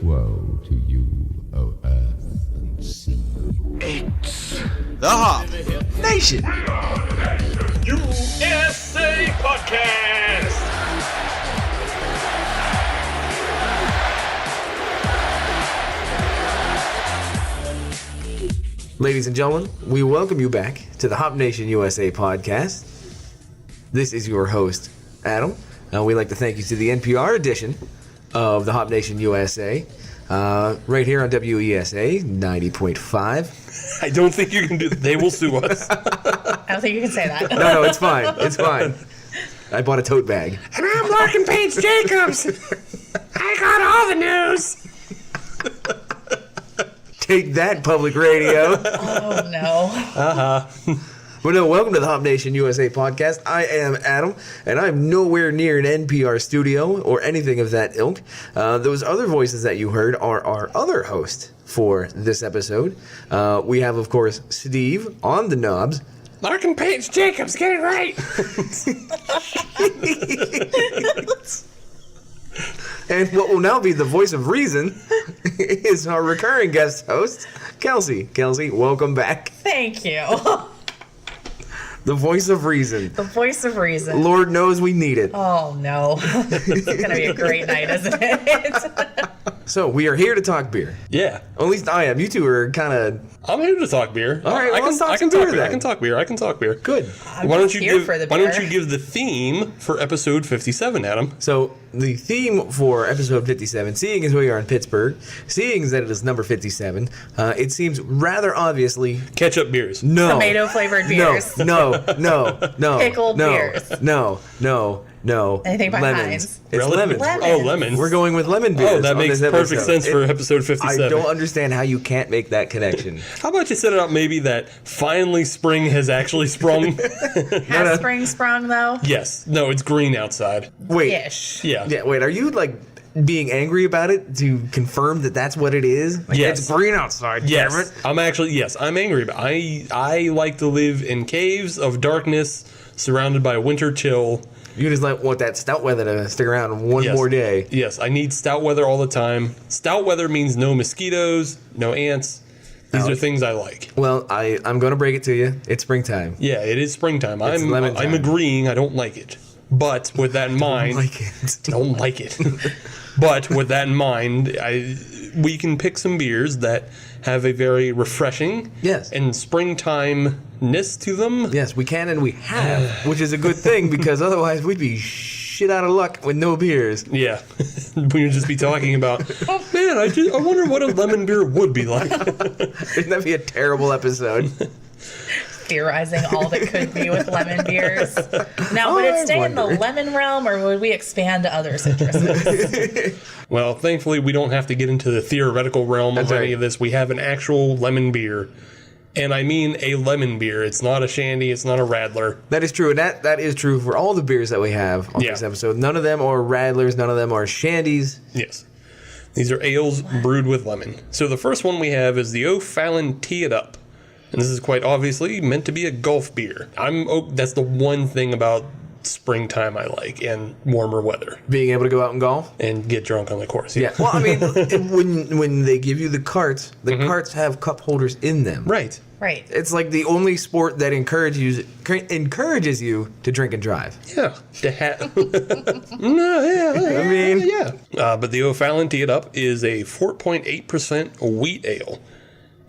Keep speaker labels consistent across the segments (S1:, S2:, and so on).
S1: Woe to you, O earth and sea.
S2: It's the Hop Nation
S3: USA Podcast.
S2: Ladies and gentlemen, we welcome you back to the Hop Nation USA podcast. This is your host, Adam. We'd like to thank you to the NPR edition of the Hop Nation USA, right here on WESA 90.5.
S3: I don't think you can do that. They will sue us.
S4: I don't think you can say that.
S2: No, it's fine. It's fine. I bought a tote bag.
S3: And I'm Larkin Page Jacobs. I got all the news.
S2: Take that, public radio.
S4: Oh, no.
S2: Well, no, welcome to the Hop Nation USA podcast. I am Adam, and I'm nowhere near an NPR studio or anything of that ilk. Those other voices that you heard are our other host for this episode. We have, of course, Steve on the knobs.
S3: Larkin Page Jacobs, get it right.
S2: And what will now be the voice of reason is our recurring guest host, Kelsey. Kelsey, welcome back.
S4: Thank you.
S2: The voice of reason.
S4: The voice of reason.
S2: Lord knows we need it.
S4: Oh, no. It's going to be a great night, isn't it?
S2: So, we are here to talk beer.
S3: Yeah.
S2: At least I am. You two are kind of...
S3: I'm here to talk beer.
S2: All right,
S3: I
S2: let's talk some
S3: talk
S2: beer
S3: beer.
S2: then.
S3: I can talk beer. I can talk beer.
S2: Good.
S4: I'm just here for the
S3: Why don't
S4: beer.
S3: you give the theme for episode 57, Adam?
S2: So, the theme for episode 57, seeing as we are in Pittsburgh, seeing as that it is number 57, it seems rather obviously...
S3: Ketchup beers.
S2: No.
S4: Tomato-flavored beers.
S2: No.
S4: Pickled beers.
S2: No.
S4: Anything by
S2: lemons.
S4: Heinz.
S2: It's lemons.
S4: Lemons.
S3: Oh, lemons.
S2: We're going with lemon beers.
S3: Oh, that
S2: on
S3: makes
S2: this
S3: perfect
S2: episode.
S3: sense for episode 57.
S2: I don't understand how you can't make that connection.
S3: How about you set it up maybe that finally spring has actually sprung?
S4: Has spring sprung, though?
S3: Yes. No, it's green outside.
S2: Wait.
S4: Ish.
S3: Yeah.
S2: Yeah, wait, are you like being angry about it to confirm that that's what it is? Like,
S3: Yes.
S2: It's green outside, damn
S3: Yes.
S2: it.
S3: I'm angry, but I like to live in caves of darkness surrounded by winter chill.
S2: You just want that stout weather to stick around one
S3: Yes.
S2: more day.
S3: Yes, I need stout weather all the time. Stout weather means no mosquitoes, no ants. These are things I like.
S2: Well, I'm going to break it to you. It's springtime.
S3: Yeah, it is springtime.
S2: It's lemon time.
S3: I'm agreeing. I don't like it. But with that in mind,
S2: Don't like it.
S3: But with that in mind, we can pick some beers that have a very refreshing
S2: Yes.
S3: and springtime-ness to them.
S2: Yes, we can and we have, which is a good thing because otherwise we'd be shit out of luck with no beers.
S3: Yeah, we would just be talking about, oh man, I wonder what a lemon beer would be like.
S2: Wouldn't that be a terrible episode?
S4: Theorizing all that could be with lemon beers. Now, would it stay in the lemon realm, or would we expand to other citruses?
S3: Well, thankfully, we don't have to get into the theoretical realm of
S2: That's
S3: any
S2: right.
S3: of this. We have an actual lemon beer. And I mean a lemon beer. It's not a shandy. It's not a radler.
S2: That is true, and that is true for all the beers that we have on
S3: Yeah.
S2: this episode. None of them are radlers, none of them are shandies.
S3: Yes. These are ales brewed with lemon. So the first one we have is the O'Fallon Tee It Up. And this is quite obviously meant to be a golf beer. That's the one thing about springtime I like, and warmer weather.
S2: Being able to go out and golf.
S3: And get drunk on the course.
S2: Yeah. Well, I mean, when they give you the carts, the carts have cup holders in them.
S3: Right.
S4: Right.
S2: It's like the only sport that encourages you to drink and drive.
S3: Yeah. I
S2: mean-
S3: yeah. But the O'Fallon Tee It Up is a 4.8% wheat ale.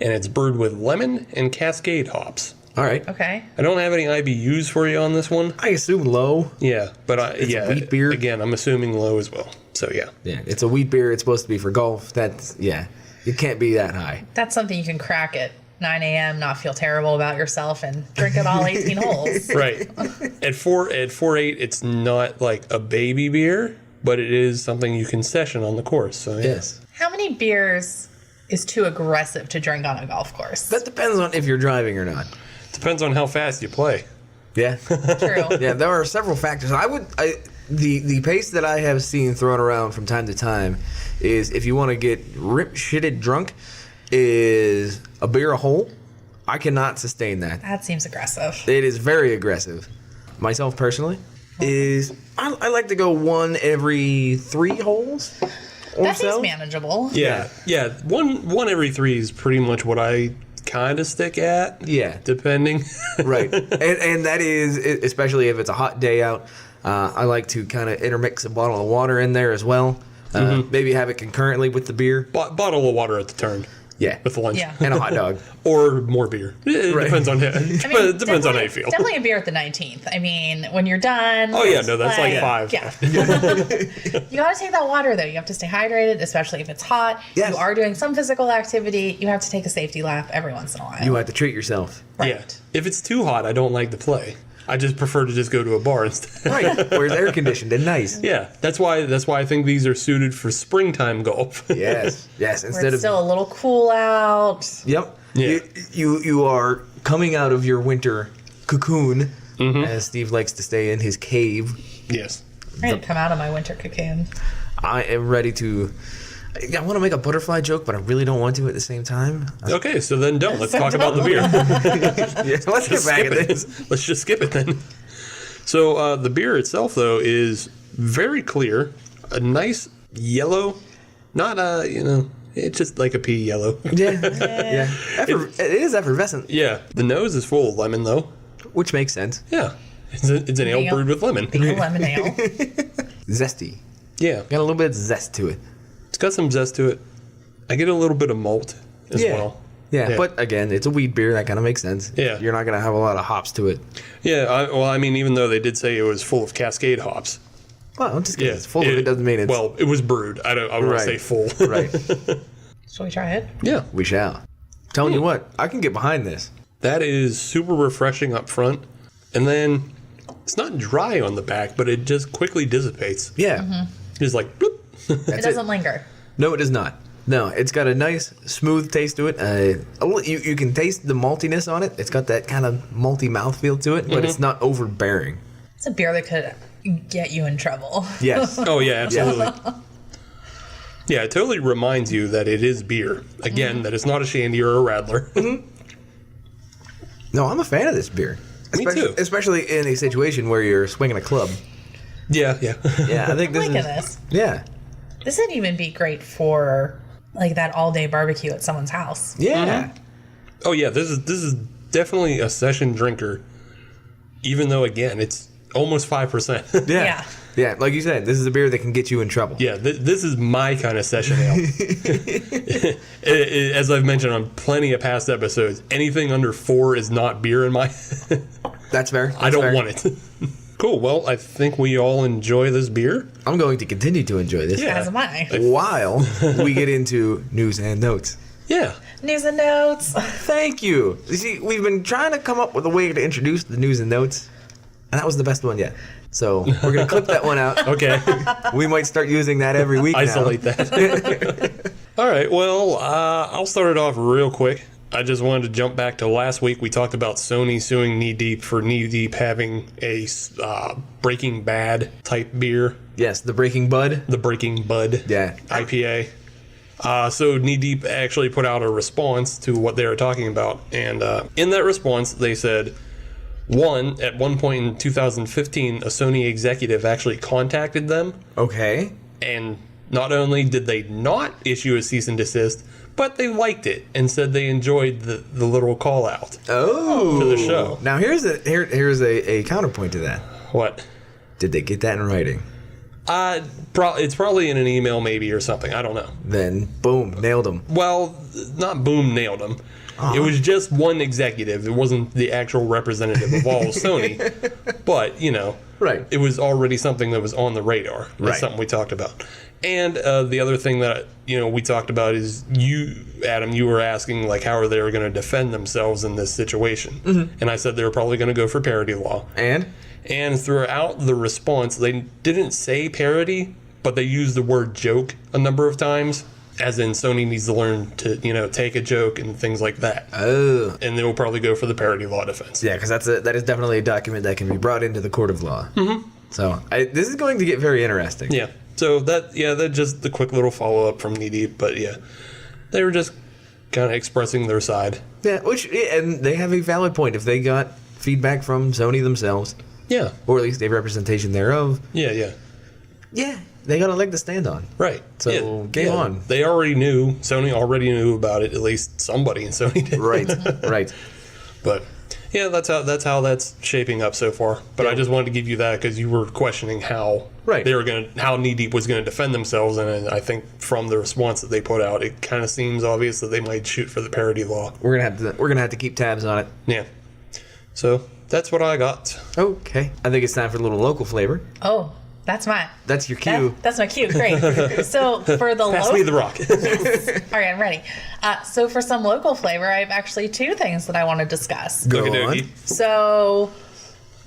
S3: And it's brewed with lemon and Cascade hops.
S2: All right.
S4: Okay.
S3: I don't have any IBUs for you on this one.
S2: I assume low.
S3: Yeah, but
S2: It's a wheat beer?
S3: Again, I'm assuming low as well. So yeah.
S2: Yeah, it's a wheat beer. It's supposed to be for golf. It can't be that high.
S4: That's something you can crack at 9 a.m., not feel terrible about yourself, and drink it all 18 holes.
S3: Right. At 4.8, it's not like a baby beer, but it is something you can session on the course. So yeah.
S2: Yes.
S4: How many beers is too aggressive to drink on a golf course?
S2: That depends on if you're driving or not.
S3: Depends on how fast you play.
S2: Yeah.
S4: True.
S2: Yeah, there are several factors. The pace that I have seen thrown around from time to time is if you want to get shitted drunk is a beer a hole. I cannot sustain that.
S4: That seems aggressive.
S2: It is very aggressive. Myself personally, is I like to go one every 3 holes.
S4: That seems manageable.
S3: Yeah. One every 3 is pretty much what I kind of stick at.
S2: Yeah.
S3: Depending.
S2: Right. And that is, especially if it's a hot day out, I like to kind of intermix a bottle of water in there as well. Maybe have it concurrently with the beer.
S3: Bottle of water at the turn.
S2: Yeah.
S3: With lunch.
S4: Yeah.
S2: And a hot dog.
S3: Or more beer. It depends on it depends on how you feel.
S4: Definitely a beer at the 19th. I mean, when you're done.
S3: Oh yeah, no, that's like 5.
S4: Yeah. You got to take that water though. You have to stay hydrated, especially if it's hot.
S2: Yes.
S4: You are doing some physical activity. You have to take a safety lap every once in a while.
S2: You have to treat yourself.
S4: Right.
S3: Yeah. If it's too hot, I don't like to play. I just prefer to just go to a bar instead.
S2: Right. Where it's air conditioned and nice.
S3: Yeah, that's why I think these are suited for springtime golf.
S2: Yes. Yes.
S4: Where
S2: Instead
S4: it's
S2: of
S4: still a little cool out.
S2: Yep.
S3: Yeah.
S2: You are coming out of your winter cocoon, as Steve likes to stay in his cave.
S3: Yes.
S4: I'm ready to come out of my winter cocoon.
S2: I am ready to. I want to make a butterfly joke, but I really don't want to at the same time.
S3: Okay, so then don't. Let's talk about the beer.
S2: Yeah, let's get back at this.
S3: Let's just skip it then. So the beer itself, though, is very clear, a nice yellow, not it's just like a pea yellow.
S2: Yeah, yeah. It is effervescent,
S3: Yeah, the nose is full of lemon, though.
S2: which makes sense.
S3: Yeah, it's an ale
S4: Being a-
S3: brewed with lemon.
S4: Being a lemon ale.
S2: Zesty.
S3: Yeah,
S2: Got a little bit of zest to it.
S3: it's got some zest to it. I get a little bit of malt as well.
S2: Yeah,
S3: Yeah.
S2: but again, it's a wheat beer. That kind of makes sense.
S3: Yeah.
S2: You're not going to have a lot of hops to it.
S3: Yeah, I mean, even though they did say it was full of Cascade hops.
S2: Well, just because it's full of it doesn't mean it's...
S3: Well, it was brewed. I don't want to
S2: Right.
S3: say full.
S2: Right.
S4: Shall we try it?
S3: Yeah.
S2: We shall. Telling you what, I can get behind this.
S3: That is super refreshing up front. And then it's not dry on the back, but it just quickly dissipates.
S2: Yeah.
S3: It's like, bloop.
S4: It doesn't linger.
S2: No, it does not. No, it's got a nice, smooth taste to it. You can taste the maltiness on it. It's got that kind of malty mouthfeel to it, but it's not overbearing.
S4: It's a beer that could get you in trouble.
S2: Yes.
S3: Oh, yeah, absolutely. Yeah, it totally reminds you that it is beer. Again, that it's not a shandy or a radler.
S2: No, I'm a fan of this beer.
S3: Me too.
S2: Especially in a situation where you're swinging a club.
S3: Yeah.
S2: Yeah, I think
S4: I'm
S2: this
S4: liking
S2: is...
S4: this.
S2: Yeah.
S4: This would even be great for like that all-day barbecue at someone's house.
S2: Yeah.
S3: Oh, yeah, this is definitely a session drinker. Even though, again, it's almost 5%.
S2: Yeah.
S4: Yeah.
S2: Yeah, like you said, this is a beer that can get you in trouble.
S3: Yeah, this is my kind of session ale. As I've mentioned on plenty of past episodes, anything under 4 is not beer in my...
S2: That's fair.
S3: I don't want it. Cool, well, I think we all enjoy this beer.
S2: I'm going to continue to enjoy this
S3: Yeah.
S4: As am I.
S2: while we get into news and notes.
S3: Yeah.
S4: News and notes.
S2: Thank you. You see, we've been trying to come up with a way to introduce the news and notes, and that was the best one yet. So we're going to clip that one out.
S3: Okay.
S2: We might start using that every week now.
S3: Isolate that. All right, well, I'll start it off real quick. I just wanted to jump back to last week. We talked about Sony suing Knee Deep for Knee Deep having a Breaking Bad type beer,
S2: Yes, the Breaking Bud.
S3: the Breaking Bud
S2: Yeah.
S3: IPA. So Knee Deep actually put out a response to what they were talking about. And in that response, they said, at one point in 2015, a Sony executive actually contacted them.
S2: Okay.
S3: And not only did they not issue a cease and desist, but they liked it and said they enjoyed the little call out
S2: Oh.
S3: to the show.
S2: Now here's a counterpoint to that.
S3: What?
S2: Did they get that in writing?
S3: It's probably in an email maybe or something. I don't know.
S2: Then boom, nailed them.
S3: Well, not boom, nailed them. It was just one executive. It wasn't the actual representative of all of Sony. But,
S2: Right.
S3: it was already something that was on the radar. That's
S2: Right.
S3: something we talked about. And the other thing that, we talked about is you, Adam, you were asking, like, how are they going to defend themselves in this situation? Mm-hmm. And I said they were probably going to go for parody law.
S2: And
S3: And throughout the response, they didn't say parody, but they used the word joke a number of times. As in, Sony needs to learn to, take a joke and things like that.
S2: oh,
S3: And they will probably go for the parody law defense.
S2: yeah, because that is definitely a document that can be brought into the court of law. Mm-hmm. So this is going to get very interesting.
S3: Yeah. So that's just the quick little follow up from Knee Deep. But yeah, they were just kind of expressing their side.
S2: Yeah, and they have a valid point. If they got feedback from Sony themselves,
S3: Yeah.
S2: or at least a representation thereof.
S3: Yeah.
S2: Yeah, they got a leg to stand on.
S3: Right.
S2: So, game on.
S3: They already knew. Sony already knew about it. At least somebody in Sony did.
S2: Right.
S3: But yeah, that's how that's shaping up so far. But I just wanted to give you that because you were questioning how how Knee Deep was going to defend themselves, and I think from the response that they put out, it kind of seems obvious that they might shoot for the parody law.
S2: We're gonna have to keep tabs on it.
S3: Yeah. So that's what I got.
S2: Okay, I think it's time for a little local flavor.
S4: Oh, that's
S2: your cue.
S4: That's my cue. Great. So for the
S3: Pass me the rock.
S4: All right, I'm ready. So for some local flavor, I have actually two things that I want to discuss.
S2: Go on.
S3: Okey-dokey.
S4: So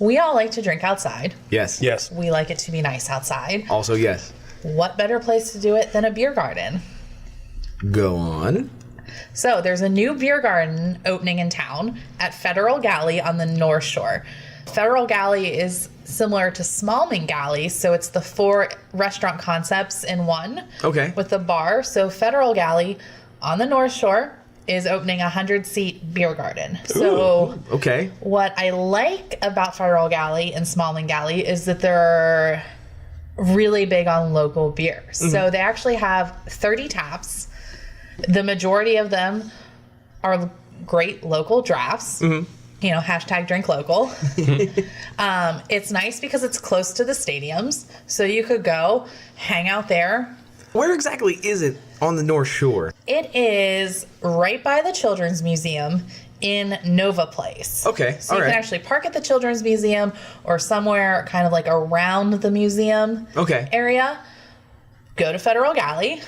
S4: we all like to drink outside.
S2: Yes.
S4: We like it to be nice outside.
S2: Also, yes.
S4: What better place to do it than a beer garden?
S2: Go on.
S4: So there's a new beer garden opening in town at Federal Galley on the North Shore. Federal Galley is similar to Smallman Galley, so it's the 4 restaurant concepts in one.
S2: Okay.
S4: With the bar. So Federal Galley on the North Shore is opening a 100-seat beer garden. So
S2: Okay.
S4: what I like about Federal Galley and Smallman Galley is that they're really big on local beers. So they actually have 30 taps. The majority of them are great local drafts. You know, hashtag drink local. It's nice because it's close to the stadiums. So you could go hang out there.
S2: Where exactly is it on the North Shore?
S4: It is right by the Children's Museum in Nova Place.
S2: Okay,
S4: So you can actually park at the Children's Museum or somewhere kind of like around the museum area. Go to Federal Galley.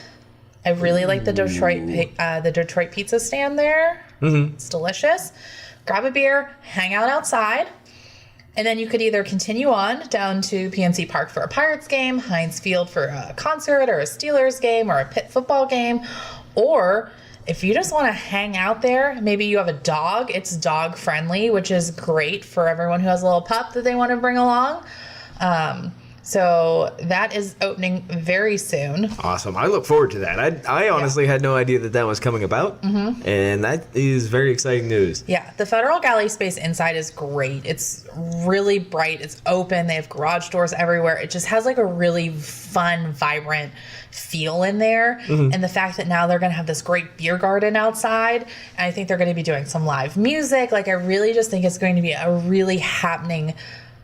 S4: I really like the Detroit pizza stand there. It's delicious. Grab a beer, hang out outside, and then you could either continue on down to PNC Park for a Pirates game, Heinz Field for a concert or a Steelers game or a Pitt football game, or if you just want to hang out there, maybe you have a dog, it's dog friendly, which is great for everyone who has a little pup that they want to bring along. So that is opening very soon.
S2: Awesome. I look forward to that. I honestly had no idea that was coming about. And that is very exciting news.
S4: Yeah, the Federal Galley space inside is great. It's really bright. It's open. They have garage doors everywhere. It just has like a really fun, vibrant feel in there. And the fact that now they're going to have this great beer garden outside. And I think they're going to be doing some live music. Like, I really just think it's going to be a really happening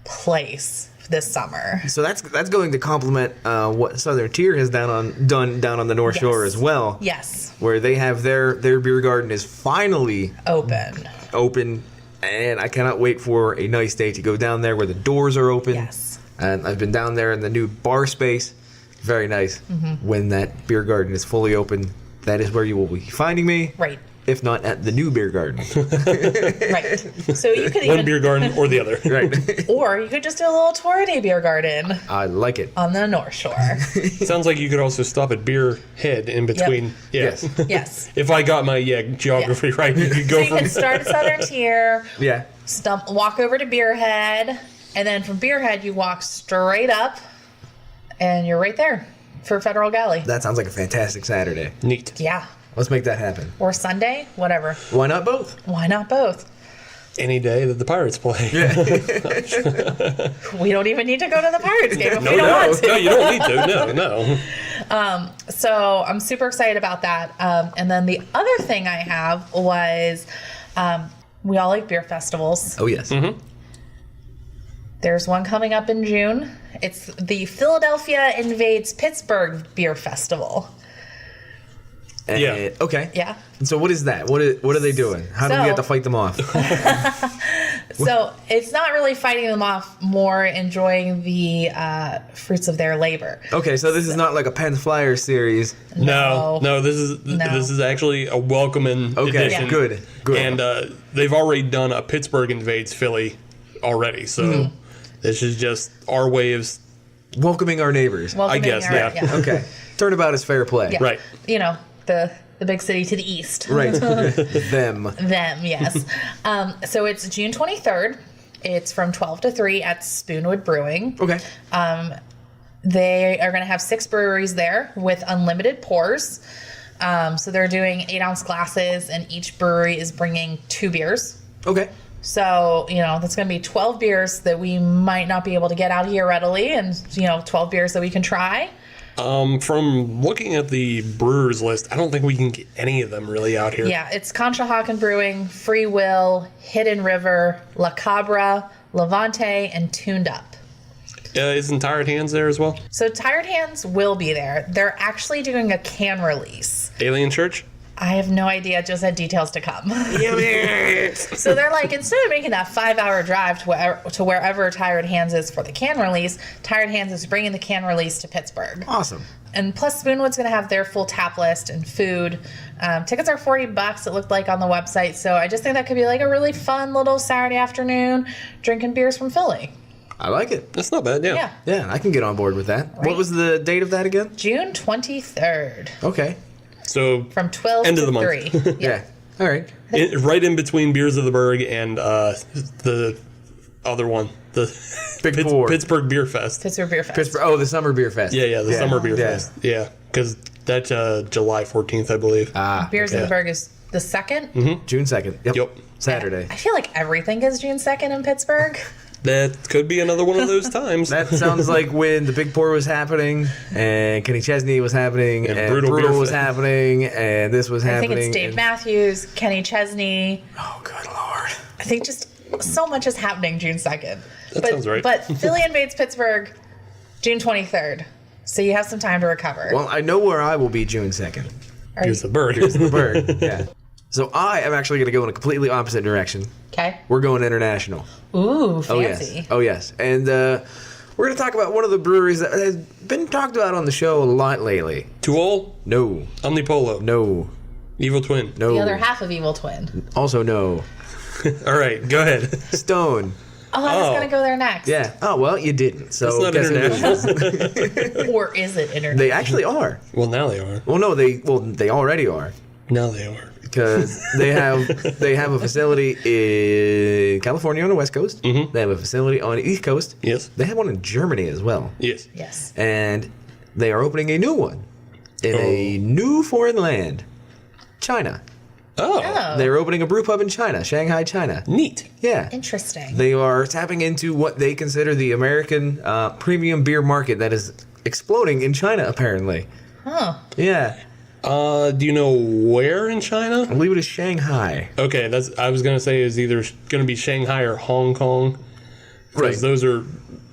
S4: place this summer.
S2: So that's going to complement what Southern Tier has done down on the North Shore as well.
S4: Yes.
S2: Where they have their beer garden is finally
S4: open,
S2: and I cannot wait for a nice day to go down there where the doors are open.
S4: Yes.
S2: And I've been down there in the new bar space. Very nice. When that beer garden is fully open, that is where you will be finding me.
S4: Right.
S2: If not at the new beer garden.
S4: Right. So you could
S3: One beer garden or the other.
S2: Right.
S4: Or you could just do a little tour at a beer garden
S2: I like it.
S4: on the North Shore.
S3: Sounds like you could also stop at Beer Head in between.
S2: Yes.
S4: Yes.
S3: If I got my geography right, you could go
S4: So you
S3: from
S4: can start at Southern Tier,
S2: Yeah.
S4: walk over to Beer Head, and then from Beer Head you walk straight up, and you're right there for Federal Galley.
S2: That sounds like a fantastic Saturday.
S3: neat.
S4: Yeah.
S2: Let's make that happen.
S4: Or Sunday, whatever.
S2: Why not both?
S4: Why not both?
S3: Any day that the Pirates play.
S4: We don't even need to go to the Pirates game if we don't want to.
S3: No, you don't need to. No.
S4: So I'm super excited about that. And then the other thing I have was we all like beer festivals.
S2: Oh, yes.
S4: There's one coming up in June. It's the Philadelphia Invades Pittsburgh Beer Festival.
S3: Yeah.
S2: Okay.
S4: Yeah.
S2: So what is that? What are they doing? How do we have to fight them off?
S4: So it's not really fighting them off, more enjoying the fruits of their labor.
S2: Okay, so this is not like a Penn Flyer series.
S3: No. This is actually a welcoming edition.
S2: Good.
S3: And they've already done a Pittsburgh Invades Philly already, so this is just our way of
S2: Welcoming our neighbors.
S4: Welcoming
S3: guess, yeah.
S2: Okay. Turnabout is fair play.
S4: Yeah.
S3: Right.
S4: You know, the big city to the east.
S2: Right. Them,
S4: yes. So it's June 23rd. It's from 12 to 3 at Spoonwood Brewing.
S2: Okay.
S4: They are going to have 6 breweries there with unlimited pours. So they're doing 8-ounce glasses, and each brewery is bringing 2 beers.
S2: Okay.
S4: So, that's going to be 12 beers that we might not be able to get out here readily, and, 12 beers that we can try.
S3: From looking at the brewers list, I don't think we can get any of them really out here.
S4: Yeah, it's Conshohocken Brewing, Free Will, Hidden River, La Cabra, Levante, and Tuned Up.
S3: Isn't Tired Hands there as well?
S4: So Tired Hands will be there. They're actually doing a can release.
S3: Alien Church?
S4: I have no idea. Just had details to come. So they're like, instead of making that 5-hour drive to wherever Tired Hands is for the can release, Tired Hands is bringing the can release to Pittsburgh.
S2: Awesome.
S4: And plus, Spoonwood's going to have their full tap list and food. Tickets are $40, it looked like on the website. So I just think that could be like a really fun little Saturday afternoon drinking beers from Philly.
S2: I like it.
S3: That's not bad, yeah.
S2: Yeah, I can get on board with that. Right. What was the date of that again?
S4: June 23rd.
S2: Okay.
S3: So
S4: from 12
S3: end
S4: to
S3: of the
S4: 3.
S3: month.
S2: Yeah. All right.
S3: Right in between Beers of the Berg and the other one, the Pittsburgh Beer Fest.
S4: Pittsburgh Beer Fest.
S2: The Summer Beer Fest.
S3: Yeah, the Summer Beer Fest. Yeah, because that's July 14th, I believe.
S4: Beers of the Berg is the 2nd?
S3: Mm-hmm.
S2: June 2nd. Yep. Saturday.
S4: I feel like everything is June 2nd in Pittsburgh.
S3: That could be another one of those times.
S2: That sounds like when the Big Pour was happening, and Kenny Chesney was happening, and Brutal was happening, and this was happening.
S4: I think it's Dave Matthews, Kenny Chesney.
S2: Oh, good Lord.
S4: I think just so much is happening June 2nd.
S3: That sounds right.
S4: But Philly invades Pittsburgh June 23rd. So you have some time to recover.
S2: Well, I know where I will be June 2nd.
S3: Here's the bird.
S2: Here's the bird. Yeah. So I am actually going to go in a completely opposite direction.
S4: Okay.
S2: We're going international.
S4: Ooh, fancy.
S2: Oh, yes. And we're going to talk about one of the breweries that has been talked about on the show a lot lately.
S3: Too old?
S2: No.
S3: Omnipollo?
S2: No.
S3: Evil Twin?
S2: No.
S4: The other half of Evil Twin.
S2: Also no.
S3: All right, go ahead.
S2: Stone.
S4: Oh, I was going to go there next.
S2: Yeah. Oh, well, you didn't. So
S3: it's not international.
S4: Or is it international?
S2: They actually are.
S3: Well, now they are.
S2: Well, no, they already are.
S3: Now they are.
S2: Because they have a facility in California on the West Coast. Mm-hmm. They have a facility on the East Coast.
S3: Yes.
S2: They have one in Germany as well.
S3: Yes.
S2: And they are opening a new one in a new foreign land, China.
S3: Oh.
S2: They're opening a brew pub in China, Shanghai, China.
S3: Neat.
S2: Yeah.
S4: Interesting.
S2: They are tapping into what they consider the American premium beer market that is exploding in China, apparently.
S4: Huh.
S2: Yeah.
S3: Do you know where in China?
S2: I believe it is Shanghai.
S3: Okay, I was going to say is either going to be Shanghai or Hong Kong.
S2: Right.
S3: Those are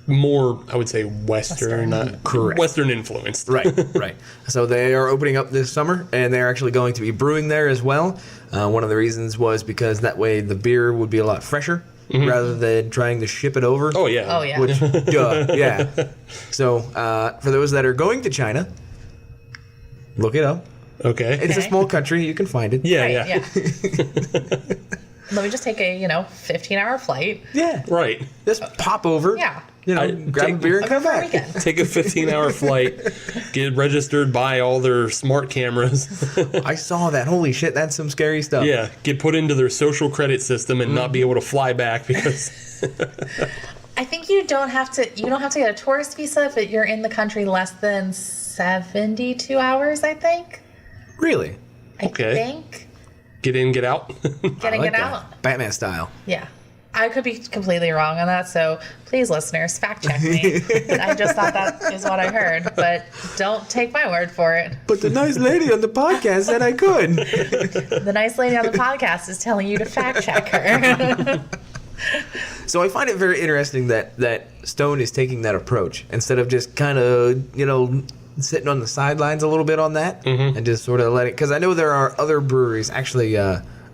S3: more, I would say, Western.
S2: Correct.
S3: Western influenced.
S2: Right. So they are opening up this summer, and they're actually going to be brewing there as well. One of the reasons was because that way the beer would be a lot fresher rather than trying to ship it over.
S3: Oh, yeah.
S2: Which, yeah. So for those that are going to China, look it up.
S3: Okay.
S2: It's a small country. You can find it.
S3: Yeah.
S4: Let me just take a 15-hour flight.
S2: Yeah.
S3: Right.
S2: Just pop over.
S4: Yeah.
S2: Grab a beer and come back.
S3: Take a 15-hour flight, get registered, buy all their smart cameras.
S2: I saw that. Holy shit, that's some scary stuff.
S3: Yeah, get put into their social credit system and not be able to fly back because.
S4: I think you don't have to get a tourist visa if you're in the country less than 72 hours, I think.
S2: Really?
S3: Okay.
S4: I think.
S3: Get in, get out.
S4: Get out.
S2: Batman style.
S4: Yeah. I could be completely wrong on that, so please, listeners, fact check me. I just thought that is what I heard, but don't take my word for it.
S2: But the nice lady on the podcast said I could.
S4: The nice lady on the podcast is telling you to fact check her.
S2: So I find it very interesting that Stone is taking that approach instead of just kind of, sitting on the sidelines a little bit on that and just sort of letting, because I know there are other breweries. Actually,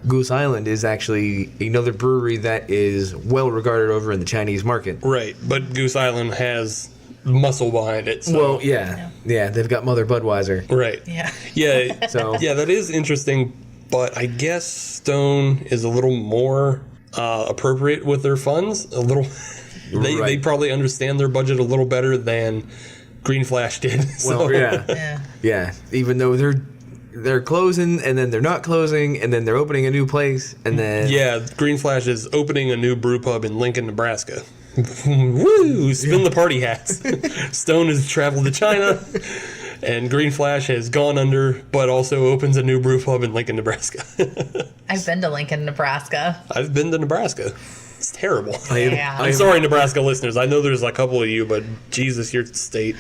S2: Goose Island is actually another brewery that is well regarded over in the Chinese market.
S3: Right, but Goose Island has muscle behind it. So.
S2: Well, yeah, they've got Mother Budweiser.
S3: Right.
S4: Yeah.
S3: So yeah, that is interesting. But I guess Stone is a little more appropriate with their funds. A little, they probably understand their budget a little better than Green Flash did.
S2: Well, yeah. Even though they're closing, and then they're not closing, and then they're opening a new place, and then
S3: Green Flash is opening a new brew pub in Lincoln, Nebraska. Woo! Spin the party hats. Stone has traveled to China. And Green Flash has gone under, but also opens a new brew pub in Lincoln, Nebraska.
S4: I've been to Lincoln, Nebraska.
S3: I've been to Nebraska. It's terrible.
S4: Yeah.
S3: I'm sorry, Nebraska listeners. I know there's a couple of you, but Jesus, your state.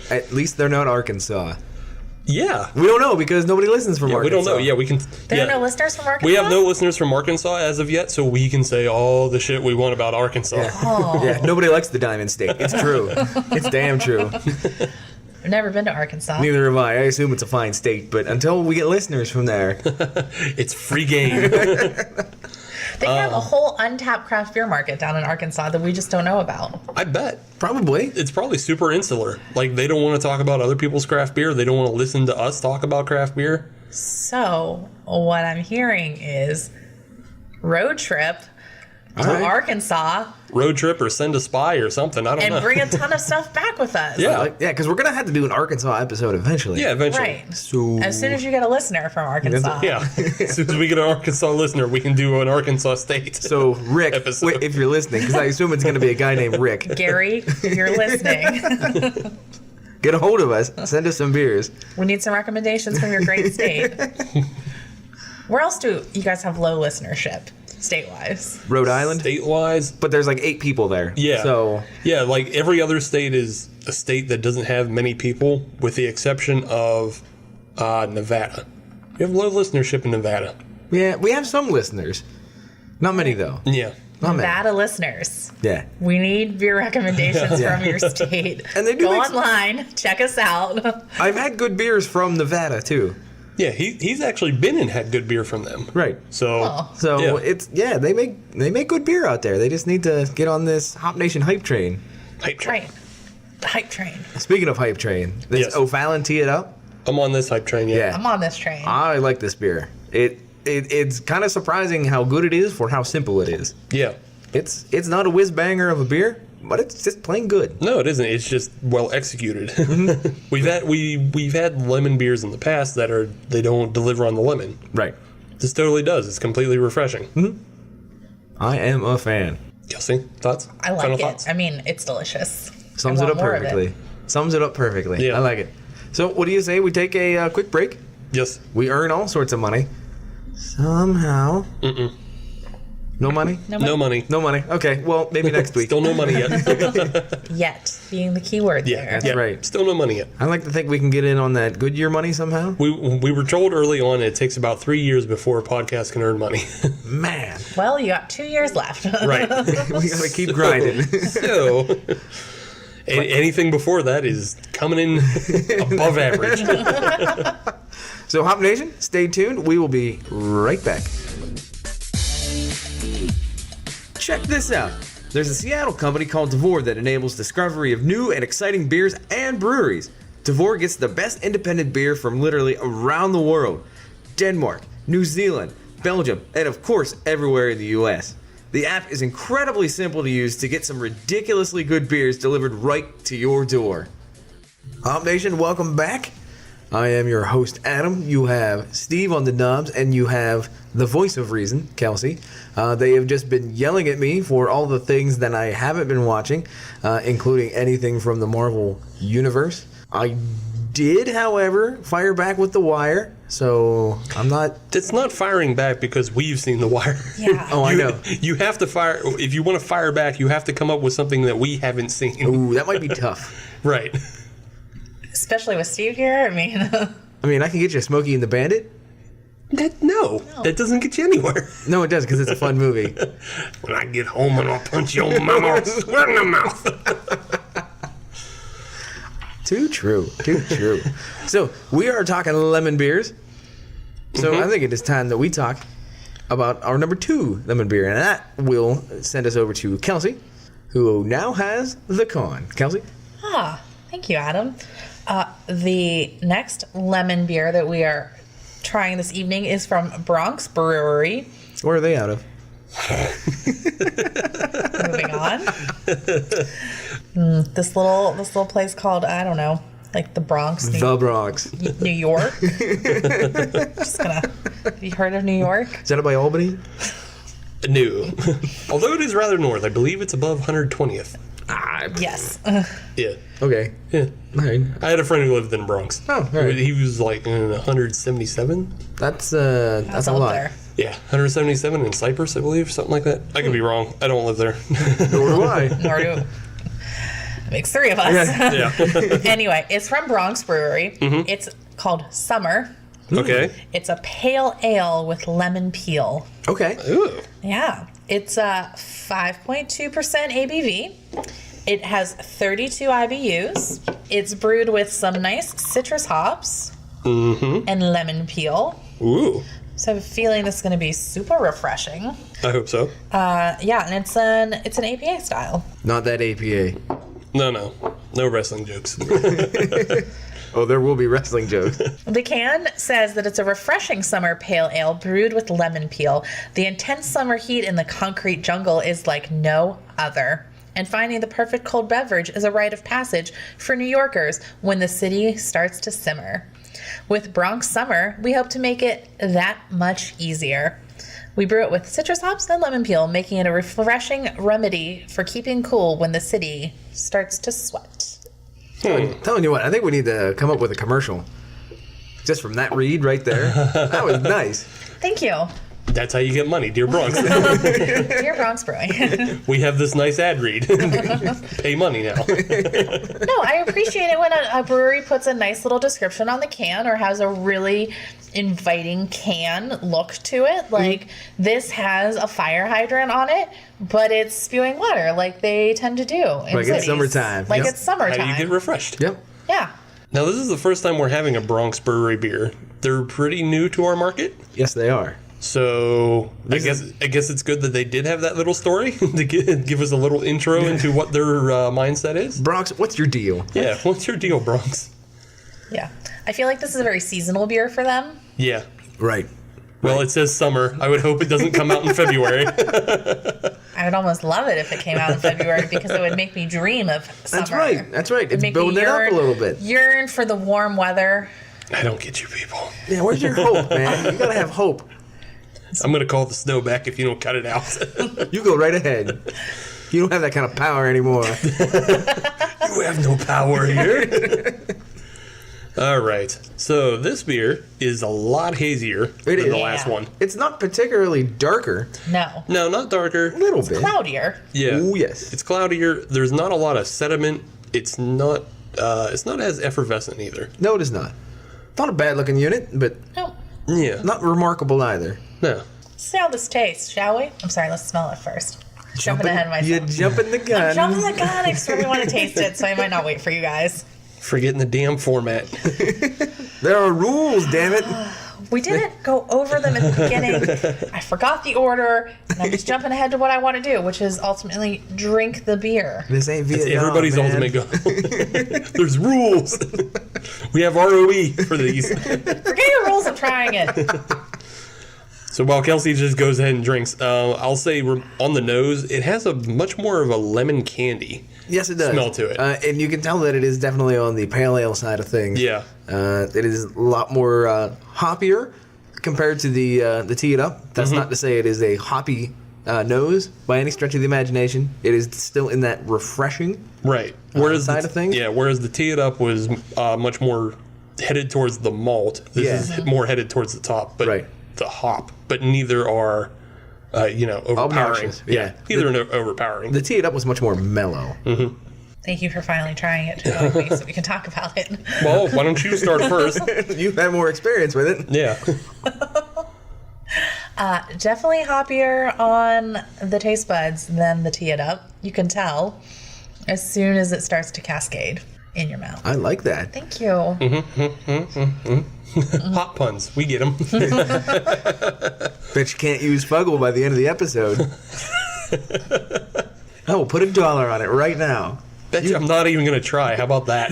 S2: At least they're not Arkansas.
S3: Yeah.
S2: We don't know because nobody listens from Arkansas.
S3: We don't know. Yeah, we can.
S4: There are no listeners from Arkansas?
S3: We have no listeners from Arkansas as of yet, so we can say all the shit we want about Arkansas.
S2: Yeah.
S4: Oh.
S2: Yeah, nobody likes the Diamond State. It's true. It's damn true.
S4: I've never been to Arkansas.
S2: Neither have I. I assume it's a fine state, but until we get listeners from there,
S3: It's free game.
S4: They have a whole untapped craft beer market down in Arkansas that we just don't know about.
S3: I bet.
S2: probably.
S3: It's probably super insular. Like, they don't want to talk about other people's craft beer. They don't want to listen to us talk about craft beer.
S4: So, what I'm hearing is road trip to Arkansas.
S3: Road trip or send a spy or something. I don't know.
S4: And bring a ton of stuff back with us.
S3: Yeah.
S2: Yeah, because we're going to have to do an Arkansas episode eventually.
S3: Yeah, eventually.
S4: Right.
S2: So,
S4: As soon as you get a listener from Arkansas.
S3: Yeah. As soon as we get an Arkansas listener, we can do an Arkansas State.
S2: so Rick,
S3: episode.
S2: if you're listening, because I assume it's going to be a guy named Rick,
S4: Gary, if you're listening,
S2: get a hold of us. Send us some beers.
S4: we need some recommendations from your great state. Where else do you guys have low listenership, state-wise?
S2: Rhode Island.
S3: State-wise,
S2: But there's like 8 people there.
S3: yeah.
S2: So,
S3: yeah, like every other state is a state that doesn't have many people, with the exception of Nevada. We have low listenership in Nevada.
S2: yeah, we have some listeners. Not many, though.
S3: Yeah.
S2: Not many.
S4: Nevada listeners.
S2: Yeah.
S4: We need beer recommendations
S2: Yeah.
S4: from your state.
S2: And they do
S4: Go
S2: make some-
S4: online, check us out.
S2: I've had good beers from Nevada, too.
S3: Yeah, he's actually been and had good beer from them.
S2: Right.
S3: So,
S4: Oh.
S2: So
S3: Yeah.
S2: they make good beer out there. They just need to get on this Hop Nation hype train.
S3: hype train.
S4: Right. The hype train.
S2: Speaking of hype train, this
S3: Yes.
S2: O'Fallon Tee It Up.
S3: I'm on this hype train,
S2: Yeah.
S4: I'm on this train.
S2: I like this beer. It's kind of surprising how good it is for how simple it is.
S3: Yeah.
S2: It's not a whiz banger of a beer, but it's just plain good.
S3: No, it isn't. It's just well executed.
S2: Mm-hmm.
S3: we've had lemon beers in the past they don't deliver on the lemon.
S2: Right.
S3: This totally does. It's completely refreshing.
S2: Mm-hmm. I am a fan.
S3: Kelsey, thoughts?
S4: I like
S3: Final
S4: it.
S3: thoughts?
S4: I mean, it's delicious.
S2: Sums
S4: I
S2: it
S4: want
S2: up
S4: more of it.
S2: perfectly. Sums it up perfectly.
S3: Yeah.
S2: I like it. So what do you say we take a quick break?
S3: Yes.
S2: We earn all sorts of money. Somehow.
S3: Mm-mm.
S2: No money?
S3: No money.
S2: No money. Okay, well, maybe next week.
S3: Still no money yet.
S4: Yet being the key word
S3: Yeah,
S4: there.
S2: That's right.
S3: Still no money yet.
S2: I like to think we can get in on that Goodyear money somehow.
S3: We were told early on it takes about 3 years before a podcast can earn money.
S2: Man,
S4: Well, you got 2 years left.
S3: Right.
S2: we gotta keep grinding.
S3: So, anything before that is coming in above average.
S2: So, Hop Nation, stay tuned. We will be right back. Check this out. There's a Seattle company called Devore that enables discovery of new and exciting beers and breweries. Devore gets the best independent beer from literally around the world. Denmark, New Zealand, Belgium, and of course everywhere in the US. The app is incredibly simple to use to get some ridiculously good beers delivered right to your door. Hop Nation, welcome back. I am your host, Adam. You have Steve on the knobs, and you have the voice of reason, Kelsey. They have just been yelling at me for all the things that I haven't been watching, including anything from the Marvel Universe. I did, however, fire back with The Wire, so I'm not...
S3: It's not firing back because we've seen The Wire.
S4: Yeah.
S2: Oh, I know.
S3: You have to fire. If you want to fire back, you have to come up with something that we haven't seen.
S2: Ooh, that might be tough.
S3: Right.
S4: Especially with Steve here. I mean,
S2: I mean, I can get you Smokey and the Bandit.
S3: No, that doesn't get you anywhere.
S2: No, it does, because it's a fun movie.
S3: When I get home and I'll punch your mama square in the mouth.
S2: Too true. Too true. So, we are talking lemon beers. So, I think it is time that we talk about our number 2 lemon beer. And that will send us over to Kelsey, who now has the con. Kelsey?
S4: thank you, Adam. The next lemon beer that we are trying this evening is from Bronx Brewery.
S2: Where are they out of?
S4: Moving on. This little place called, I don't know, like the Bronx,
S2: The Bronx.
S4: New York. Just gonna. Have you heard of New York?
S2: Is that up by Albany?
S3: No. Although it is rather north. I believe it's above 120th.
S4: Yes.
S3: Yeah.
S2: Okay.
S3: Yeah.
S2: All right.
S3: I had a friend who lived in the Bronx.
S2: Oh, all right.
S3: He was like 177.
S2: That's a
S4: up
S2: lot.
S4: there.
S3: Yeah, 177 in Cyprus, I believe, something like that. I could be wrong. I don't live there.
S2: Nor do I.
S4: Nor do it makes 3 of us.
S3: Yeah.
S4: Anyway, it's from Bronx Brewery. It's called Summer.
S3: Okay.
S4: It's a pale ale with lemon peel.
S2: Okay.
S3: Ooh.
S4: Yeah. It's a 5.2% ABV. It has 32 IBUs. It's brewed with some nice citrus hops and lemon peel.
S3: Ooh.
S4: So I have a feeling this is going to be super refreshing.
S3: I hope so.
S4: Yeah, and it's an APA style.
S2: Not that APA.
S3: No wrestling jokes.
S2: Oh, there will be wrestling jokes.
S4: The can says that it's a refreshing summer pale ale brewed with lemon peel. The intense summer heat in the concrete jungle is like no other. And finding the perfect cold beverage is a rite of passage for New Yorkers when the city starts to simmer. With Bronx Summer, we hope to make it that much easier. We brew it with citrus hops and lemon peel, making it a refreshing remedy for keeping cool when the city starts to sweat.
S2: Telling you what, I think we need to come up with a commercial. Just from that read right there. That was nice.
S4: Thank you.
S3: That's how you get money, dear Bronx.
S4: Dear Bronx Brewing.
S3: We have this nice ad read. Pay money now.
S4: No, I appreciate it when a brewery puts a nice little description on the can or has a really inviting can look to it. Like, this has a fire hydrant on it, but it's spewing water like they tend to do in
S2: Like
S4: cities.
S2: it's summertime.
S4: Like
S2: Yep.
S4: it's summertime.
S3: How do you get refreshed?
S2: Yep.
S4: Yeah.
S3: Now, this is the first time we're having a Bronx Brewery beer. They're pretty new to our market.
S2: Yes, they are.
S3: So I guess it's good that they did have that little story to give us a little intro into what their mindset is.
S2: Bronx, what's your deal?
S3: Yeah, what's your deal, Bronx?
S4: Yeah. I feel like this is a very seasonal beer for them.
S3: Yeah.
S2: Right.
S3: Well, it says summer. I would hope it doesn't come out in February.
S4: I would almost love it if it came out in February because it would make me dream of summer.
S2: That's right. That's right. It's
S4: Make me
S2: building it up a little bit.
S4: Yearn for the warm weather.
S3: I don't get you people.
S2: Yeah, where's your hope, man? You gotta have hope.
S3: I'm going to call the snow back if you don't cut it out.
S2: You go right ahead. You don't have that kind of power anymore.
S3: You have no power here. All right. So this beer is a lot hazier than the last one.
S2: It's not particularly darker.
S4: No.
S3: No, not darker.
S2: A little bit.
S4: Cloudier.
S3: Yeah.
S2: Ooh, yes.
S3: It's cloudier. There's not a lot of sediment. It's not as effervescent either.
S2: No, it is not. Not a bad looking unit, but
S4: No.
S3: Yeah.
S2: not remarkable either.
S3: No.
S4: See how this tastes, shall we? I'm sorry, let's smell it first. Jumping ahead of
S2: You're
S4: myself.
S2: jumping the gun.
S4: I'm jumping the gun. I swear we want to taste it, so I might not wait for you guys.
S3: Forgetting the damn format.
S2: There are rules, damn it.
S4: We didn't go over them at the beginning. I forgot the order, and I'm just jumping ahead to what I want to do, which is ultimately drink the beer.
S2: This ain't
S3: It's
S2: Vietnam,
S3: everybody's
S2: man.
S3: ultimate goal. There's rules. We have ROE for these.
S4: Forget your rules, I'm trying it.
S3: So while Kelsey just goes ahead and drinks, I'll say on the nose, it has a much more of a lemon candy
S2: Yes, it does.
S3: smell to it.
S2: And you can tell that it is definitely on the pale ale side of things.
S3: Yeah.
S2: It is a lot more hoppier compared to the Tee It Up. That's not to say it is a hoppy nose by any stretch of the imagination. It is still in that refreshing
S3: Right. Whereas
S2: side of things.
S3: Yeah, whereas the Tee It Up was much more headed towards the malt. This is more headed towards the top, but
S2: Right.
S3: the hop. But neither are, overpowering.
S2: Obnoxious, yeah.
S3: Neither are overpowering.
S2: The Tee It Up was much more mellow.
S4: Thank you for finally trying it to know me so we can talk about it.
S3: Well, why don't you start first?
S2: You've had more experience with it.
S3: Yeah.
S4: Definitely hoppier on the taste buds than the Tee It Up. You can tell as soon as it starts to cascade in your mouth.
S2: I like that.
S4: Thank you.
S3: Hot puns. We get them.
S2: Bet you can't use Fuggle by the end of the episode. I will put $1 on it right now.
S3: Bet you I'm not even going to try. How about that?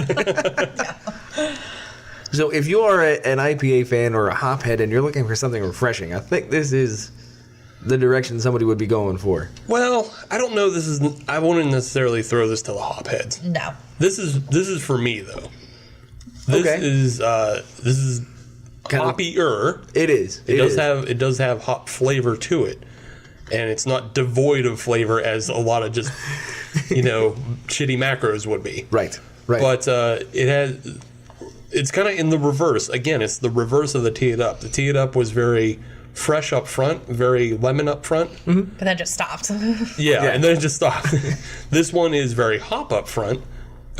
S2: So if you are an IPA fan or a hophead and you're looking for something refreshing, I think this is the direction somebody would be going for.
S3: Well, I don't know. I wouldn't necessarily throw this to the hopheads.
S4: No.
S3: This is for me though. This
S2: Okay.
S3: is
S2: Kind of-
S3: hoppier.
S2: It is.
S3: It does have hop flavor to it. and it's not devoid of flavor as a lot of just, shitty macros would be.
S2: Right.
S3: But it's kind of in the reverse. Again, it's the reverse of the Tee It Up. The Tee It Up was very fresh up front, very lemon up front.
S4: Mm-hmm. But then just stopped.
S3: Yeah, and then it just stopped. This one is very hop up front,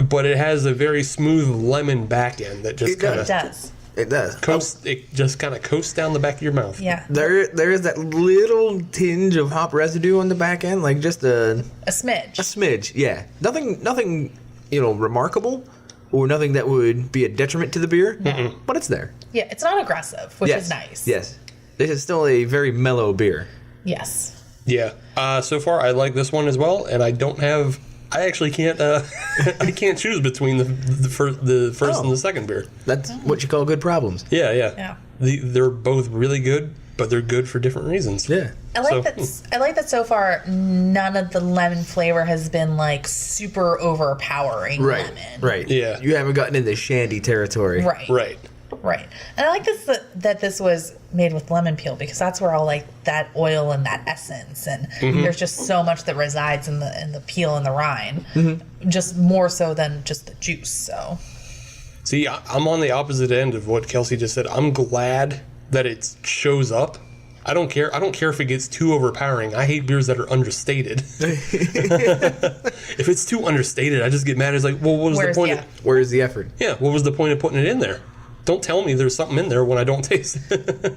S3: but it has a very smooth lemon back end that just kind of...
S2: It does.
S3: It just kind of coasts down the back of your mouth.
S4: Yeah.
S2: There is that little tinge of hop residue on the back end, like just a
S4: smidge.
S2: A smidge, yeah. Nothing, remarkable, or nothing that would be a detriment to the beer, but it's there.
S4: Yeah, it's not aggressive, which is nice.
S2: Yes. This is still a very mellow beer.
S4: Yes.
S3: Yeah. So far, I like this one as well, and I actually can't. I can't choose between the first and the second beer.
S2: That's what you call good problems.
S3: Yeah. They're both really good, but they're good for different reasons.
S2: Yeah.
S4: I like that so far. None of the lemon flavor has been like super overpowering. Lemon.
S2: Right.
S3: Yeah.
S2: You haven't gotten into shandy territory.
S4: Right. And I like this that this was made with lemon peel, because that's where all like that oil and that essence, and there's just so much that resides in the peel and the rind, just more so than just the juice. So,
S3: see, I'm on the opposite end of what Kelsey just said. I'm glad that it shows up. I don't care if it gets too overpowering. I hate beers that are understated. If it's too understated, I just get mad. It's like, well, what was the point?
S2: Where's the effort?
S3: Yeah, what was the point of putting it in there? Don't tell me there's something in there when I don't taste it.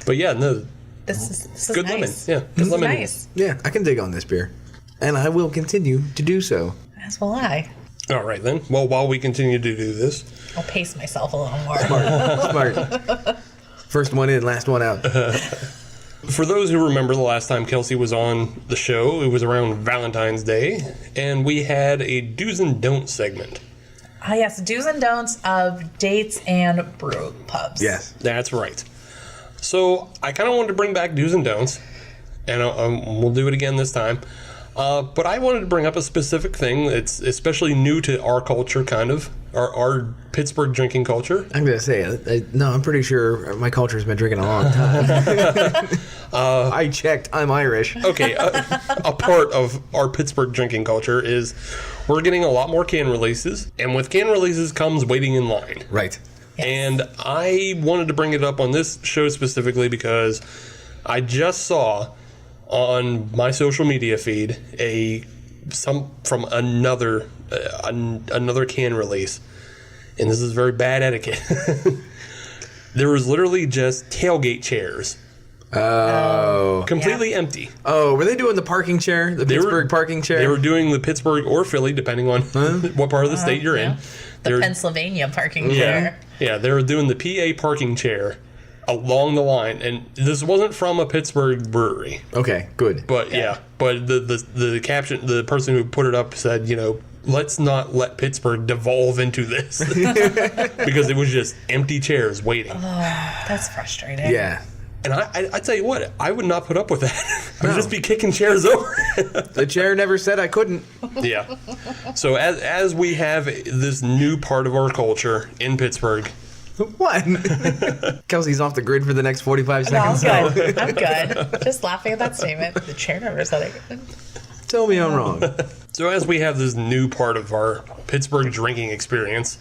S3: But yeah, no.
S4: This is
S3: good
S4: nice.
S3: lemon. Yeah,
S4: This is
S3: lemon.
S4: nice.
S2: Yeah, I can dig on this beer. And I will continue to do so.
S4: As will I.
S3: All right, then. Well, while we continue to do this,
S4: I'll pace myself a little more.
S2: Smart. First one in, last one out.
S3: for those who remember the last time Kelsey was on the show, it was around Valentine's Day, and we had a do's and don'ts segment.
S4: Yes, do's and don'ts of dates and brew pubs.
S2: Yes.
S3: That's right. So I kind of wanted to bring back do's and don'ts, and we'll do it again this time. But I wanted to bring up a specific thing that's especially new to our culture, kind of, our Pittsburgh drinking culture.
S2: I'm going to say, no, I'm pretty sure my culture's been drinking a long time. I checked, I'm Irish.
S3: Okay, a part of our Pittsburgh drinking culture is we're getting a lot more can releases, and with can releases comes waiting in line.
S2: Right.
S4: Yes.
S3: And I wanted to bring it up on this show specifically because I just saw on my social media feed from another can release, and this is very bad etiquette. There was literally just tailgate chairs.
S2: Oh.
S3: Completely empty.
S2: Oh, were they doing the parking chair? The Pittsburgh parking chair?
S3: They were doing the Pittsburgh or Philly, depending on what part of the state you're in.
S4: The Pennsylvania parking chair.
S3: Yeah, they were doing the PA parking chair along the line, and this wasn't from a Pittsburgh brewery.
S2: Okay, good.
S3: But but the caption, the person who put it up said, let's not let Pittsburgh devolve into this because it was just empty chairs waiting.
S4: Oh, that's frustrating.
S2: Yeah.
S3: And I tell you what, I would not put up with that. I would just be kicking chairs over.
S2: The chair never said I couldn't.
S3: Yeah. So as we have this new part of our culture in Pittsburgh.
S2: What? Kelsey's off the grid for the next 45
S4: No,
S2: seconds.
S4: I'm good. Just laughing at that statement. The chair never said I couldn't.
S2: Tell me I'm wrong.
S3: So as we have this new part of our Pittsburgh drinking experience,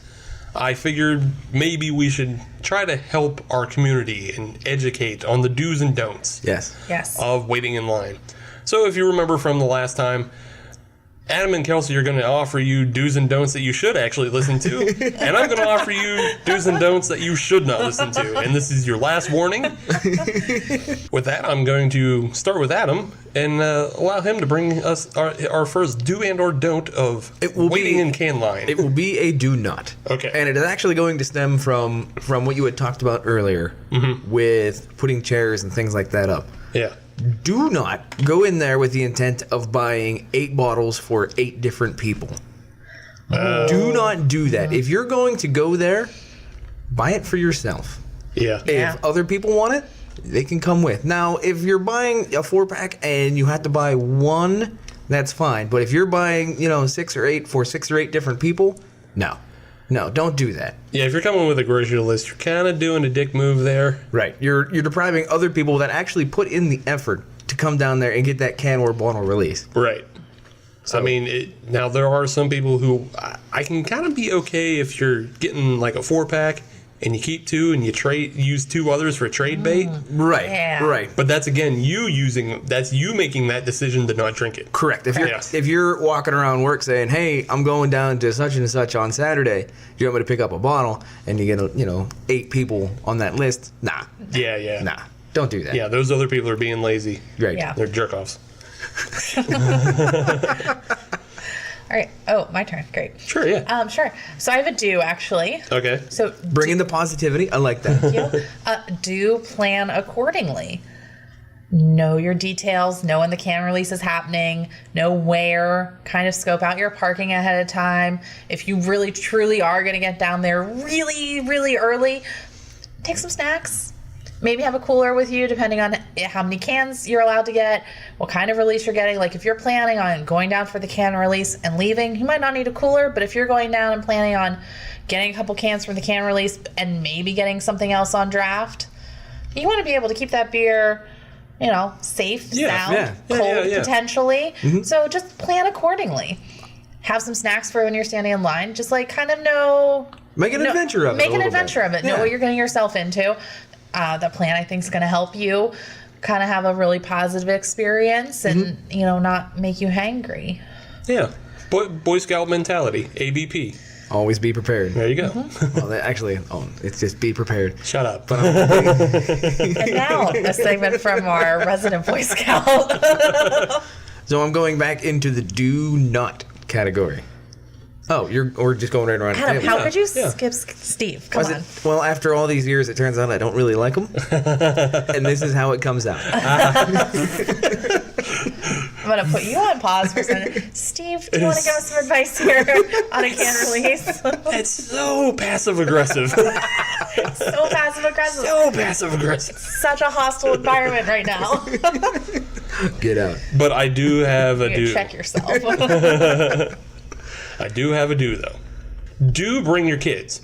S3: I figured maybe we should try to help our community and educate on the do's and don'ts
S4: Yes.
S3: of waiting in line. So if you remember from the last time, Adam and Kelsey are going to offer you do's and don'ts that you should actually listen to, and I'm going to offer you do's and don'ts that you should not listen to, and this is your last warning. With that, I'm going to start with Adam and allow him to bring us our first do and or don't of waiting in can line.
S2: It will be a do not.
S3: Okay.
S2: And it is actually going to stem from what you had talked about earlier with putting chairs and things like that up.
S3: Yeah.
S2: Do not go in there with the intent of buying 8 bottles for 8 different people. Do not do that. If you're going to go there, buy it for yourself.
S3: Yeah.
S2: If other people want it, they can come with. Now, if you're buying a 4-pack and you have to buy one, that's fine. But if you're buying, 6 or 8 for 6 or 8 different people, no, don't do that.
S3: Yeah, if you're coming with a grocery list, you're kind of doing a dick move there.
S2: Right. You're depriving other people that actually put in the effort to come down there and get that can or bottle release.
S3: Right. So, I mean, now there are some people who I can kind of be okay if you're getting like a 4-pack and you keep 2 and you use 2 others for trade bait.
S2: Right.
S4: Yeah.
S2: Right.
S3: But that's again that's you making that decision to not drink it.
S2: Correct. If you're walking around work saying, "Hey, I'm going down to such and such on Saturday. Do you want me to pick up a bottle?" and you get 8 people on that list, nah.
S3: Yeah.
S2: Nah. Don't do that.
S3: Yeah, those other people are being lazy.
S2: Right.
S4: Yeah.
S3: They're jerk-offs.
S4: All right. Oh, my turn. Great.
S3: Sure, yeah.
S4: Sure. So I have a do, actually.
S3: Okay.
S4: So
S2: Bring in the positivity. I like that.
S4: do plan accordingly. Know your details. Know when the can release is happening. Know where. Kind of scope out your parking ahead of time. If you really, truly are going to get down there really, really early, take some snacks. Maybe have a cooler with you, depending on how many cans you're allowed to get, what kind of release you're getting. Like, if you're planning on going down for the can release and leaving, you might not need a cooler. But if you're going down and planning on getting a couple cans from the can release and maybe getting something else on draft, you want to be able to keep that beer, safe, sound, cold, potentially. Mm-hmm. So just plan accordingly. Have some snacks for when you're standing in line. Just kind of know.
S2: Make an adventure of it.
S4: Make an adventure of it. Know what you're getting yourself into. The plan, I think, is going to help you kind of have a really positive experience and, not make you hangry.
S3: Yeah. Boy Scout mentality, ABP.
S2: Always be prepared.
S3: There you go.
S2: Well, it's just be prepared.
S3: Shut up.
S4: And now, a segment from our resident Boy Scout.
S2: So I'm going back into the do not category. Oh, we're just going right around the
S4: Adam,
S2: table.
S4: how could you skip Steve? Come on.
S2: Well, after all these years, it turns out I don't really like him. And this is how it comes out.
S4: I'm going to put you on pause for a second. Steve, do you want to give us some advice here on a can release?
S3: It's so passive-aggressive.
S4: So passive-aggressive.
S3: So passive-aggressive.
S4: Such a hostile environment right now.
S2: Get out.
S3: But I do have a do.
S4: Check yourself.
S3: I do have a do, though. Do bring your kids.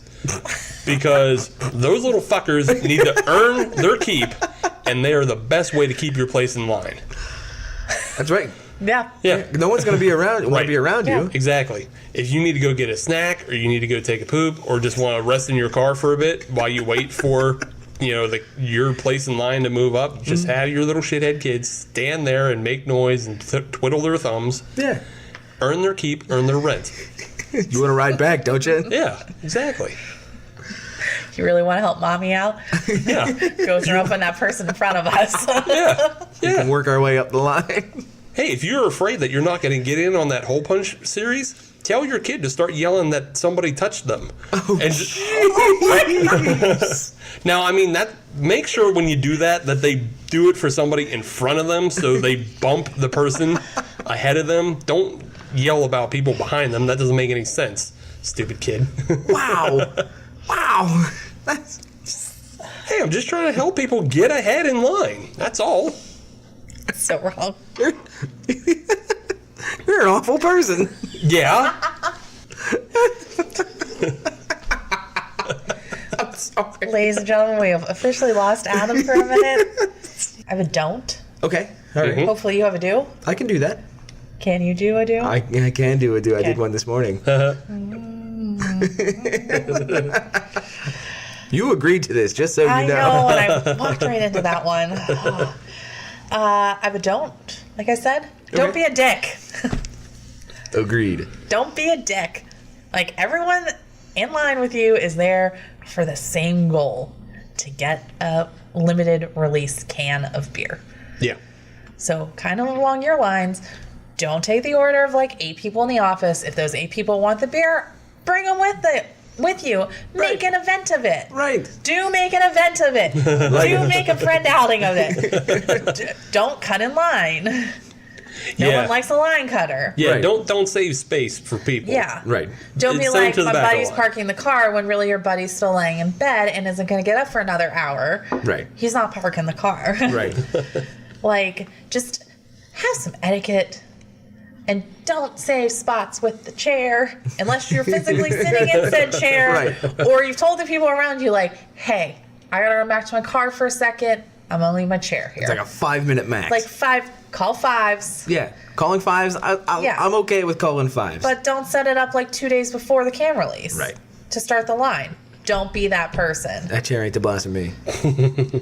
S3: Because those little fuckers need to earn their keep, and they are the best way to keep your place in line.
S2: That's right.
S4: Yeah.
S2: No one's going to be around you.
S3: Exactly. If you need to go get a snack, or you need to go take a poop, or just want to rest in your car for a bit while you wait for your place in line to move up, just have your little shithead kids stand there and make noise and twiddle their thumbs.
S2: Yeah.
S3: Earn their keep, earn their rent.
S2: You want to ride back, don't you?
S3: Yeah, exactly.
S4: You really want to help mommy out?
S3: Yeah.
S4: Go throw up on that person in front of us.
S3: Yeah.
S2: We can work our way up the line.
S3: Hey, if you're afraid that you're not going to get in on that hole punch series, tell your kid to start yelling that somebody touched them.
S2: Oh,
S3: Now, I mean, make sure when you do that they do it for somebody in front of them, so they bump the person ahead of them. Don't yell about people behind them. That doesn't make any sense, stupid kid.
S2: Wow.
S3: Hey, I'm just trying to help people get ahead in line. That's all.
S4: So wrong.
S2: You're an awful person.
S3: Yeah.
S2: I'm sorry.
S4: Ladies and gentlemen, we have officially lost Adam for a minute. I have a don't.
S2: Okay. All right.
S4: Hopefully you have a do.
S2: I can do that.
S4: Can you do a do?
S2: I can do a do. I did one this morning. You agreed to this, just so you know.
S4: I know, and I walked right into that one. I have a don't. Like I said, don't be a dick.
S2: Agreed.
S4: Don't be a dick. Like, everyone in line with you is there for the same goal, to get a limited release can of beer.
S3: Yeah.
S4: So kind of along your lines, don't take the order of 8 people in the office. If those 8 people want the beer, bring them with you. Make an event of it.
S2: Right.
S4: Do make an event of it. Do make a friend outing of it. Don't cut in line. No one likes a line cutter.
S3: Yeah,
S2: Right.
S3: don't save space for people.
S4: Yeah.
S2: Right.
S4: Don't be
S3: Send them
S4: like,
S3: to the
S4: my
S3: back of the
S4: buddy's
S3: line.
S4: parking the car when really your buddy's still laying in bed and isn't going to get up for another hour.
S2: Right.
S4: He's not parking the car.
S2: Right.
S4: Just have some etiquette. And don't save spots with the chair unless you're physically sitting in said chair.
S2: Right.
S4: Or you've told the people around you, hey, I got to run back to my car for a second. I'm gonna leave my chair here.
S2: It's like a 5-minute max.
S4: Call fives.
S2: Yeah, calling fives. I'm okay with calling fives.
S4: But don't set it up like 2 days before the can release.
S2: Right.
S4: To start the line. Don't be that person.
S2: That chair ain't the boss of me.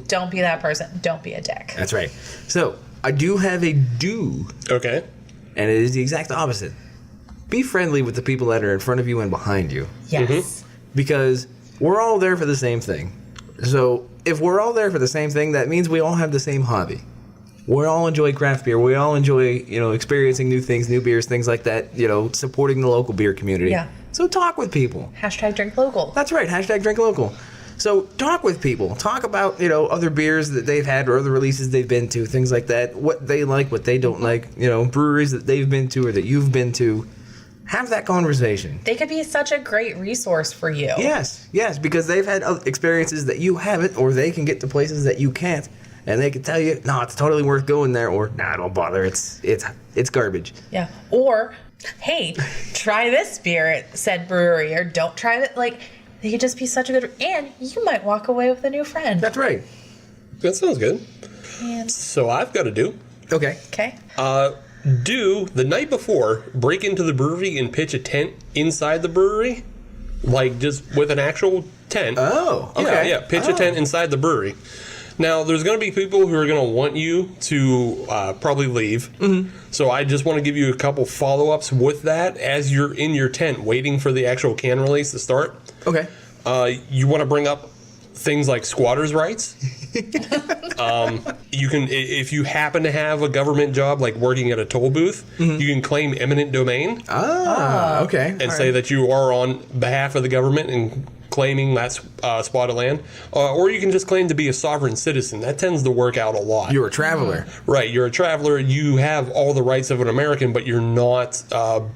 S4: Don't be that person. Don't be a dick.
S2: That's right. So I do have a do.
S3: Okay.
S2: And it is the exact opposite. Be friendly with the people that are in front of you and behind you.
S4: Yes.
S3: Mm-hmm.
S2: Because we're all there for the same thing. So if we're all there for the same thing, that means we all have the same hobby. We all enjoy craft beer. We all enjoy, experiencing new things, new beers, things like that, supporting the local beer community.
S4: Yeah.
S2: So talk with people.
S4: Hashtag drink local.
S2: That's right. Hashtag drink local. So talk with people. Talk about, other beers that they've had or other releases they've been to, things like that. What they like, what they don't like, breweries that they've been to or that you've been to. Have that conversation.
S4: They could be such a great resource for you.
S2: Yes, because they've had experiences that you haven't, or they can get to places that you can't, and they can tell you, no, it's totally worth going there, or nah, don't bother, it's garbage.
S4: Yeah. Or, hey, try this beer at said brewery, or don't try that. They could just be such a good, and you might walk away with a new friend.
S2: That's right.
S3: That sounds good.
S4: And,
S3: So I've got to do.
S2: Okay.
S3: Do the night before break into the brewery and pitch a tent inside the brewery, just with an actual tent.
S2: Oh, okay.
S3: Yeah. Pitch a tent inside the brewery. Now, there's going to be people who are going to want you to probably leave. Mm-hmm. So I just want to give you a couple follow-ups with that as you're in your tent waiting for the actual can release to start.
S2: Okay.
S3: You want to bring up things like squatters' rights. You can, if you happen to have a government job like working at a toll booth, you can claim eminent domain.
S2: Okay.
S3: And say that you are on behalf of the government and claiming that spot of land. Or you can just claim to be a sovereign citizen. That tends to work out a lot.
S2: You're a traveler.
S3: Right, you're a traveler. You have all the rights of an American, but you're not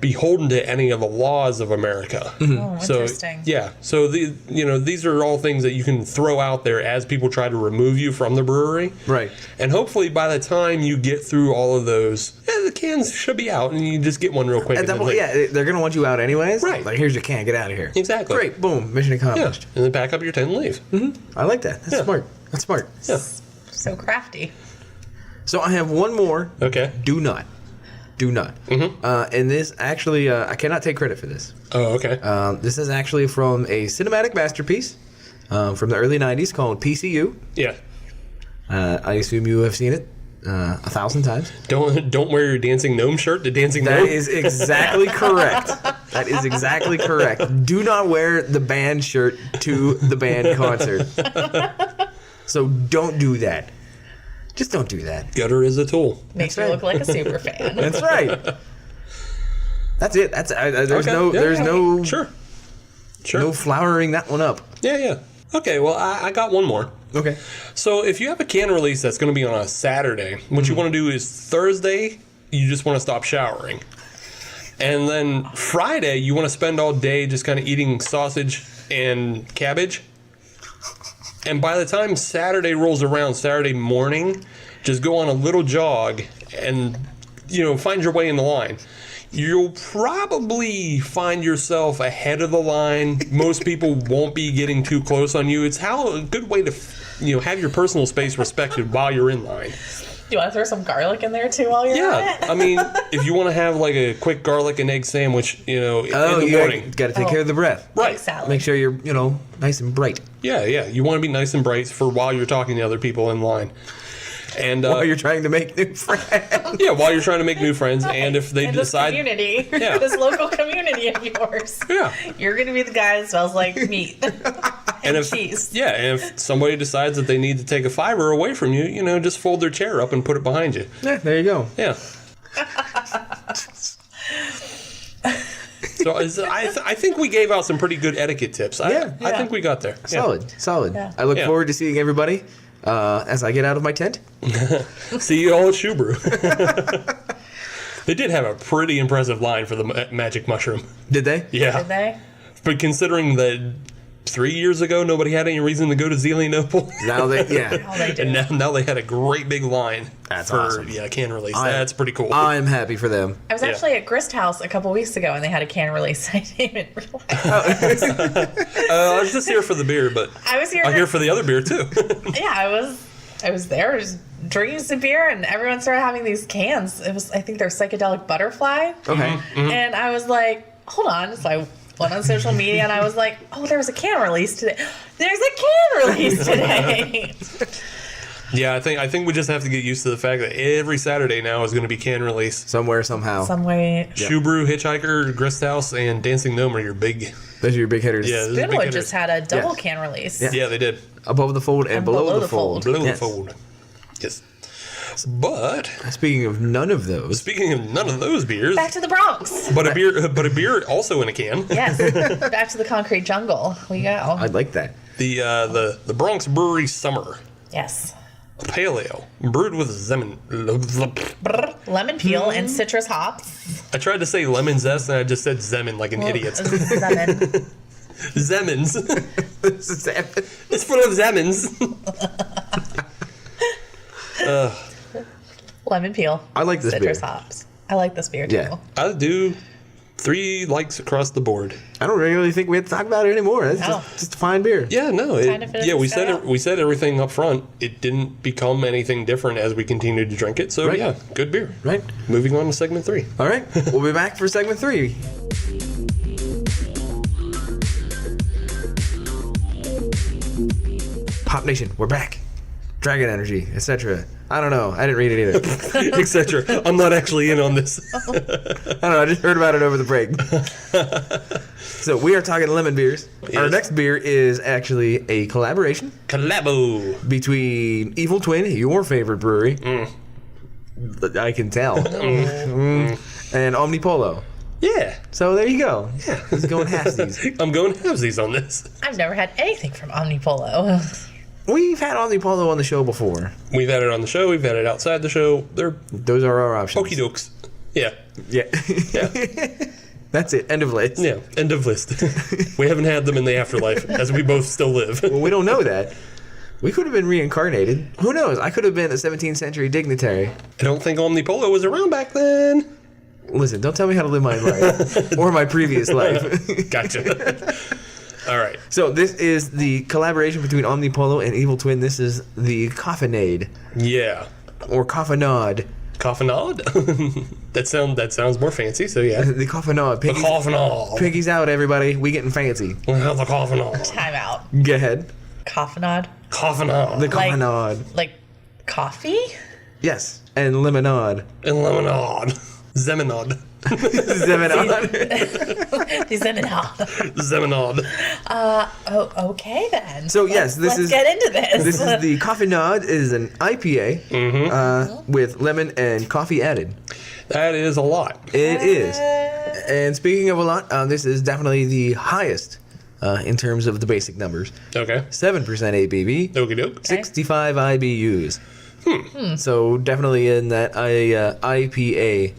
S3: beholden to any of the laws of America.
S4: Oh, interesting.
S3: So these are all things that you can throw out there as people try to remove you from the brewery.
S2: Right.
S3: And hopefully by the time you get through all of those, the cans should be out, and you just get one real quick.
S2: At that point, they're going to want you out anyways.
S3: Right.
S2: Like, here's your can, get out of here.
S3: Exactly.
S2: Great, boom, mission accomplished.
S3: Yeah, and then pack up your tent and leave.
S2: I like that. That's smart. That's smart.
S3: Yeah.
S4: So crafty.
S2: So I have one more.
S3: Okay.
S2: Do not. And this actually, I cannot take credit for this.
S3: Oh, okay.
S2: This is actually from a cinematic masterpiece from the early 90s called PCU.
S3: Yeah.
S2: I assume you have seen it 1,000 times.
S3: Don't wear your dancing gnome shirt to dancing gnome.
S2: That is exactly correct. That is exactly correct. Do not wear the band shirt to the band concert. So don't do that. Just don't do that.
S3: Gutter is a tool.
S4: Makes you look like a super fan.
S2: That's right. That's it. There's
S3: Okay.
S2: no
S3: Sure.
S2: no flowering that one up.
S3: Yeah. Okay, well, I got one more.
S2: Okay.
S3: So if you have a can release that's going to be on a Saturday, what you want to do is Thursday, you just want to stop showering. And then Friday, you want to spend all day just kind of eating sausage and cabbage. And by the time Saturday rolls around, Saturday morning, just go on a little jog and, find your way in the line. You'll probably find yourself ahead of the line. Most people won't be getting too close on you. It's a good way to, have your personal space respected while you're in line.
S4: Do you want to throw some garlic in there too while you're at it?
S3: I mean, if you want to have like a quick garlic and egg sandwich, in the morning.
S2: Got to take care of the breath.
S3: Right.
S4: Salad.
S2: Make sure you're, nice and bright.
S3: Yeah. You want to be nice and bright for while you're talking to other people in line. And
S2: while you're trying to make new friends.
S3: Yeah, while you're trying to make new friends. And if they decide...
S4: This community, this local community of yours.
S3: Yeah.
S4: You're going to be the guy that smells like meat and
S3: if,
S4: cheese.
S3: Yeah, and if somebody decides that they need to take a fiver away from you, just fold their chair up and put it behind you.
S2: Yeah, there you go.
S3: Yeah. So I think we gave out some pretty good etiquette tips. I think we got there.
S2: Solid.
S4: Yeah.
S2: I look forward to seeing everybody as I get out of my tent.
S3: See you all at Shoe Brew. They did have a pretty impressive line for the magic mushroom.
S2: Did they?
S3: Yeah.
S4: Did they?
S3: But considering that 3 years ago nobody had any reason to go to Zelienople.
S2: Now they,
S4: Oh, they do.
S3: And now they had a great big line.
S2: That's
S3: for
S2: awesome.
S3: Can release. That's pretty cool.
S2: I'm happy for them.
S4: I was actually at Grist House a couple weeks ago, and they had a can release. I didn't even realize.
S3: I was just here for the beer, but
S4: I was here.
S3: I'm here for the other beer too.
S4: Yeah, I was I was there just drinking some beer, and everyone started having these cans. It was, I think they're psychedelic butterfly.
S2: Okay.
S4: And I was like, hold on. So I went on social media and I was like, oh, there was a can release today. There's a can release today.
S3: Yeah, I think we just have to get used to the fact that every Saturday now is going to be can release.
S2: Somewhere, somehow.
S4: Some way.
S3: Shoe Brew, Hitchhiker, Grist House, and Dancing Gnome are your big...
S2: Those are your big hitters.
S3: Yeah, those are big
S4: Spoonwood
S3: hitters.
S4: just had a double can release.
S3: Yeah, they did.
S2: Above the fold and below the fold.
S3: Below
S2: Yes.
S3: the fold. Yes. But
S2: Speaking of none of those.
S3: speaking of none of those beers,
S4: Back to the Bronx.
S3: but a beer also in a can.
S4: Yes. Back to the concrete jungle. We go.
S2: I'd like that.
S3: The Bronx Brewery Summer.
S4: Yes.
S3: A pale ale brewed with
S4: Lemon peel and citrus hops.
S3: I tried to say lemon zest and I just said zemin like an idiot.
S4: Lemon.
S3: Zemins. It's full of zemins.
S4: Lemon peel.
S2: I like this
S4: citrus
S2: beer.
S4: hops. I like this beer too.
S2: Yeah.
S3: I do 3 likes across the board.
S2: I don't really think we have to talk about it anymore. It's
S4: No.
S2: just a fine beer.
S3: Yeah, no.
S4: Kind of
S3: Yeah, we
S4: set
S3: said
S4: up.
S3: we said everything up front. It didn't become anything different as we continued to drink it. So
S2: Right.
S3: yeah, good beer.
S2: Right?
S3: Moving on to segment 3.
S2: All right. We'll be back for segment 3. Pop Nation, we're back. Dragon Energy, etc. I don't know. I didn't read it either.
S3: Etc. I'm not actually in on this.
S2: I don't know. I just heard about it over the break. So we are talking lemon beers. Our
S3: Yes.
S2: next beer is actually a collaboration
S3: Collabo.
S2: between Evil Twin, your favorite brewery. I can tell. And Omnipollo.
S3: Yeah.
S2: So there you go. Yeah. He's going halfsies.
S3: I'm going halvesies on this.
S4: I've never had anything from Omnipollo.
S2: We've had Omnipollo on the show before.
S3: We've had it on the show. We've had it outside the show. They're
S2: Those are our options.
S3: pokey dokes. Yeah.
S2: Yeah.
S3: Yeah.
S2: That's it. End of list.
S3: Yeah. End of list. We haven't had them in the afterlife as we both still live.
S2: Well, we don't know that. We could have been reincarnated. Who knows? I could have been a 17th century dignitary.
S3: I don't think Omnipollo was around back then.
S2: Listen, don't tell me how to live my life or my previous life.
S3: Gotcha. All right.
S2: So this is the collaboration between Omnipollo and Evil Twin. This is the Coffenade
S3: Yeah.
S2: or Coffenade.
S3: Coffenade? that sounds more fancy, so yeah.
S2: The Coffenade.
S3: The Coffenade.
S2: Piggy's out, everybody. We getting fancy.
S3: We'll have the Coffenade.
S4: Time out.
S2: Go ahead.
S4: Coffenade.
S3: Coffenade.
S2: The Coffenade.
S4: Like coffee?
S2: Yes. And lemonade.
S3: And lemonade. Zeminade.
S2: Zeminade.
S4: The Zeminade.
S3: Zeminade.
S4: Oh, okay then.
S2: So yes,
S4: Let's get into this.
S2: This is the Coffenade. It is an IPA with lemon and coffee added.
S3: That is a lot.
S2: It is. And speaking of a lot, this is definitely the highest in terms of the basic numbers.
S3: Okay.
S2: 7% ABV,
S3: Okie doke.
S2: 65 IBUs. So definitely in that IPA,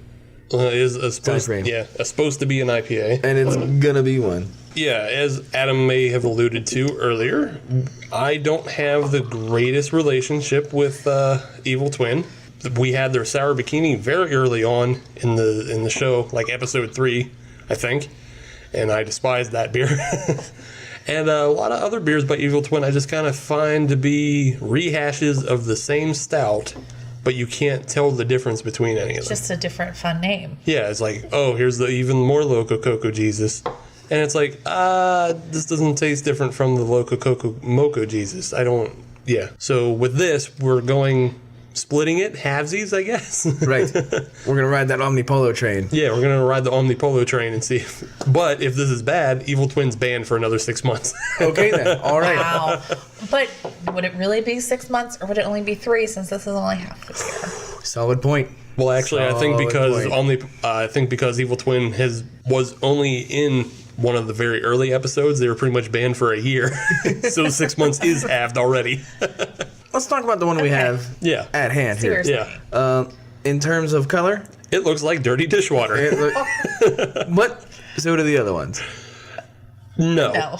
S3: Is a supposed,
S2: frame.
S3: supposed to be an IPA.
S2: and it's gonna be one.
S3: Yeah, as Adam may have alluded to earlier, I don't have the greatest relationship with Evil Twin. We had their sour bikini very early on in the show, like episode 3, I think, and I despised that beer. And a lot of other beers by Evil Twin I just kind of find to be rehashes of the same stout, but you can't tell the difference between any of them.
S4: Just a different fun name.
S3: Yeah, it's like, oh, here's the even more Loco Coco Jesus. And it's like, this doesn't taste different from the Loco Coco Moco Jesus. Yeah. So with this, we're splitting it, halvesies, I guess.
S2: Right. We're gonna ride that Omnipollo train.
S3: Yeah, we're going to ride the Omnipollo train and see. But if this is bad, Evil Twin's banned for another 6 months.
S2: Okay then. All right.
S4: Wow. But would it really be 6 months or would it only be 3 since this is only half the year?
S2: Solid point.
S3: Well, actually, I think
S2: Solid point.
S3: because Evil Twin was only in one of the very early episodes, they were pretty much banned for a year. So 6 months is halved already.
S2: Let's talk about the one we have
S3: Yeah.
S2: at hand here.
S4: Seriously.
S3: Yeah.
S2: In terms of color,
S3: It looks like dirty dishwater.
S2: but so do the other ones.
S3: No.
S4: No.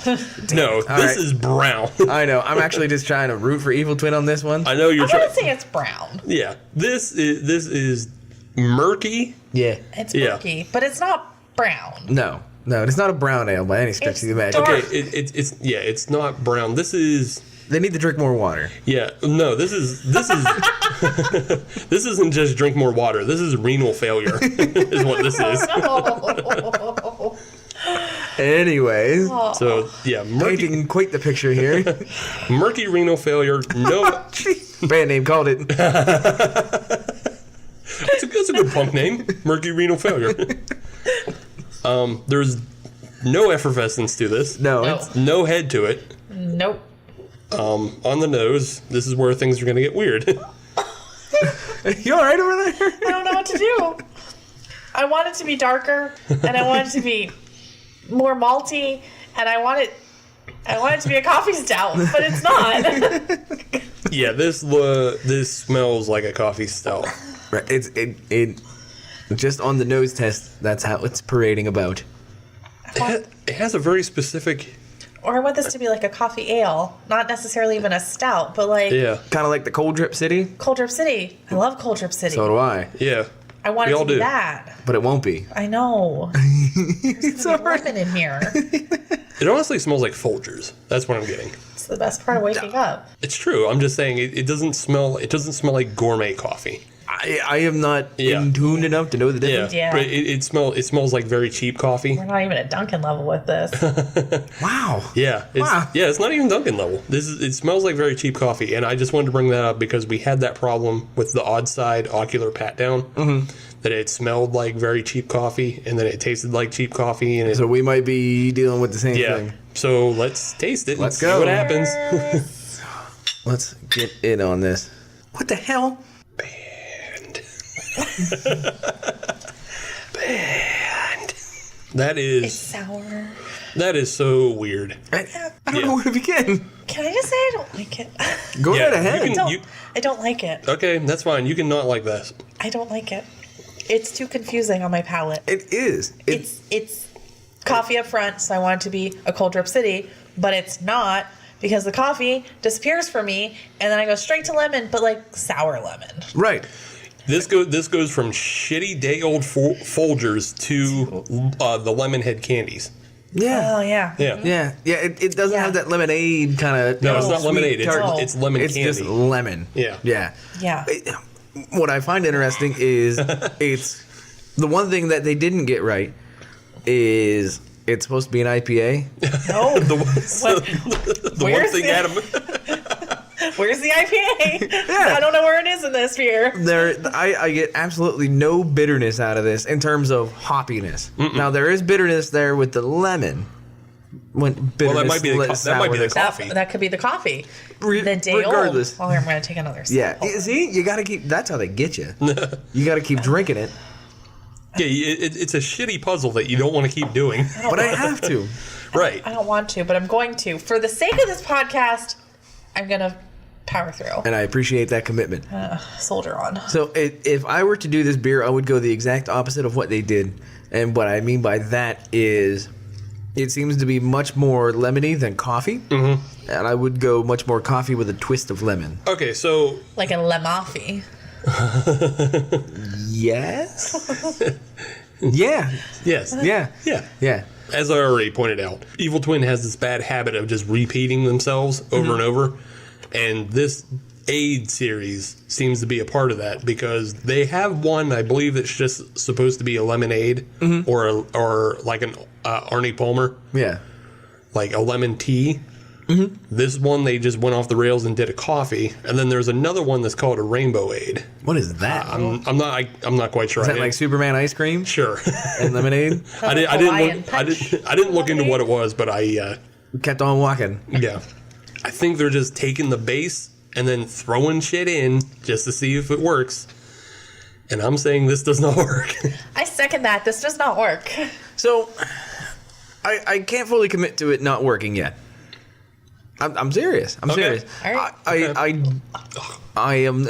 S3: No, this
S2: right.
S3: is brown.
S2: I know. I'm actually just trying to root for Evil Twin on this one.
S3: I know you're
S4: I'm
S3: trying.
S4: gonna say it's brown.
S3: Yeah. This is murky.
S2: Yeah.
S4: It's
S3: Yeah.
S4: murky, but it's not brown.
S2: No, it's not a brown ale by any stretch
S4: It's
S2: of the imagination.
S4: dark.
S3: Okay, it's not brown. This is
S2: They need to drink more water.
S3: Yeah, no, this is this isn't just drink more water. This is renal failure, is what this is.
S4: No.
S2: Anyways,
S3: So yeah,
S2: painting quite the picture here.
S3: murky renal failure. No,
S2: Band name called it.
S3: that's a good punk name. Murky renal failure. There's no effervescence to this.
S2: No,
S4: No.
S2: it's
S3: No head to it.
S4: Nope.
S3: On the nose, this is where things are going to get weird.
S2: you all right over there?
S4: I don't know what to do. I want it to be darker, and I want it to be more malty, and I want it to be a coffee stout, but it's not.
S3: Yeah, this smells like a coffee stout.
S2: Right. It just on the nose test. That's how it's parading about.
S3: It has a very specific.
S4: Or I want this to be like a coffee ale, not necessarily even a stout, but like
S2: Kind of like the Cold Drip City.
S4: Cold Drip City. I love Cold Drip City.
S2: So do I.
S3: Yeah.
S4: I want
S3: We
S4: it to
S3: all
S4: be
S3: do.
S4: that.
S2: But it won't be.
S4: I know. There's gonna be lemon in here.
S3: It honestly smells like Folgers. That's what I'm getting.
S4: It's the best part of waking up.
S3: It's true. I'm just saying it doesn't smell. It doesn't smell like gourmet coffee.
S2: I am not in tune enough to know the difference.
S4: Yeah.
S3: But it smells like very cheap coffee.
S4: We're not even at Dunkin' level with this.
S2: Wow.
S3: Yeah. It's not even Dunkin' level. It smells like very cheap coffee, and I just wanted to bring that up because we had that problem with the odd side ocular pat down. Mm-hmm. That it smelled like very cheap coffee, and then it tasted like cheap coffee, and
S2: So we might be dealing with the same thing.
S3: So let's taste it.
S2: Let's
S3: and
S2: go.
S3: See what happens.
S2: Let's get in on this. What the hell?
S3: Banned. That is
S4: It's sour.
S3: that is so weird.
S2: I don't know where to begin.
S4: Can I just say I don't like it?
S2: Go
S3: Yeah,
S2: right ahead.
S3: you can-
S4: I don't like it.
S3: Okay, that's fine. You can not like this.
S4: I don't like it. It's too confusing on my palate.
S2: It is.
S4: It's coffee up front, so I want it to be a Cold Drip City, but it's not because the coffee disappears for me, and then I go straight to lemon, but like sour lemon.
S2: Right.
S3: This goes from shitty day old Folgers to the lemon head candies.
S2: Yeah.
S4: Oh yeah.
S3: Yeah.
S2: Yeah. It doesn't
S4: Yeah.
S2: have that lemonade kind of.
S3: No, it's not
S2: sweet
S3: lemonade.
S2: tart.
S3: It's lemon
S2: It's
S3: candy.
S2: just lemon.
S3: Yeah.
S2: Yeah.
S4: Yeah.
S2: What I find interesting is it's the one thing that they didn't get right is it's supposed to be an IPA.
S4: No.
S3: The one
S4: Where's
S3: thing
S4: the-
S3: Adam.
S4: Where's the IPA? I don't know where it is in this beer.
S2: I get absolutely no bitterness out of this in terms of hoppiness. Now there is bitterness there with the lemon. When bitterness,
S3: might be the
S2: sourness.
S3: coffee.
S4: That could be the coffee.
S2: Re-
S4: The day
S2: regardless.
S4: old. Oh, I'm going to take another sip.
S2: Yeah,
S4: Hold on.
S2: see, you got to keep. That's how they get you. You got to keep drinking it.
S3: Yeah, it's a shitty puzzle that you don't want to keep doing.
S2: But I have to.
S3: Right.
S4: I don't want to, but I'm going to. For the sake of this podcast, I'm going to power through.
S2: And I appreciate that commitment.
S4: Soldier on.
S2: So if I were to do this beer, I would go the exact opposite of what they did. And what I mean by that is it seems to be much more lemony than coffee. Mm-hmm. And I would go much more coffee with a twist of lemon.
S3: Okay, so
S4: Like a lemafi.
S2: Yes? Yeah.
S3: yes.
S2: Yeah.
S3: Yeah.
S2: Yeah.
S3: As I already pointed out, Evil Twin has this bad habit of just repeating themselves over and over. And this Aid series seems to be a part of that because they have one, I believe, that's just supposed to be a lemonade or like an Arnie Palmer,
S2: Yeah.
S3: like a lemon tea. Mm-hmm. This one, they just went off the rails and did a coffee. And then there's another one that's called a Rainbow Aid.
S2: What is that?
S3: I'm not quite sure.
S2: Is that like Superman ice cream
S3: Sure.
S2: and lemonade?
S3: I didn't look into what it was, but I
S2: Kept on walking.
S3: yeah. I think they're just taking the base and then throwing shit in just to see if it works. And I'm saying this does not work.
S4: I second that. This does not work.
S2: So I can't fully commit to it not working yet. I'm serious. I'm
S3: Okay.
S2: serious.
S4: All right.
S2: I am.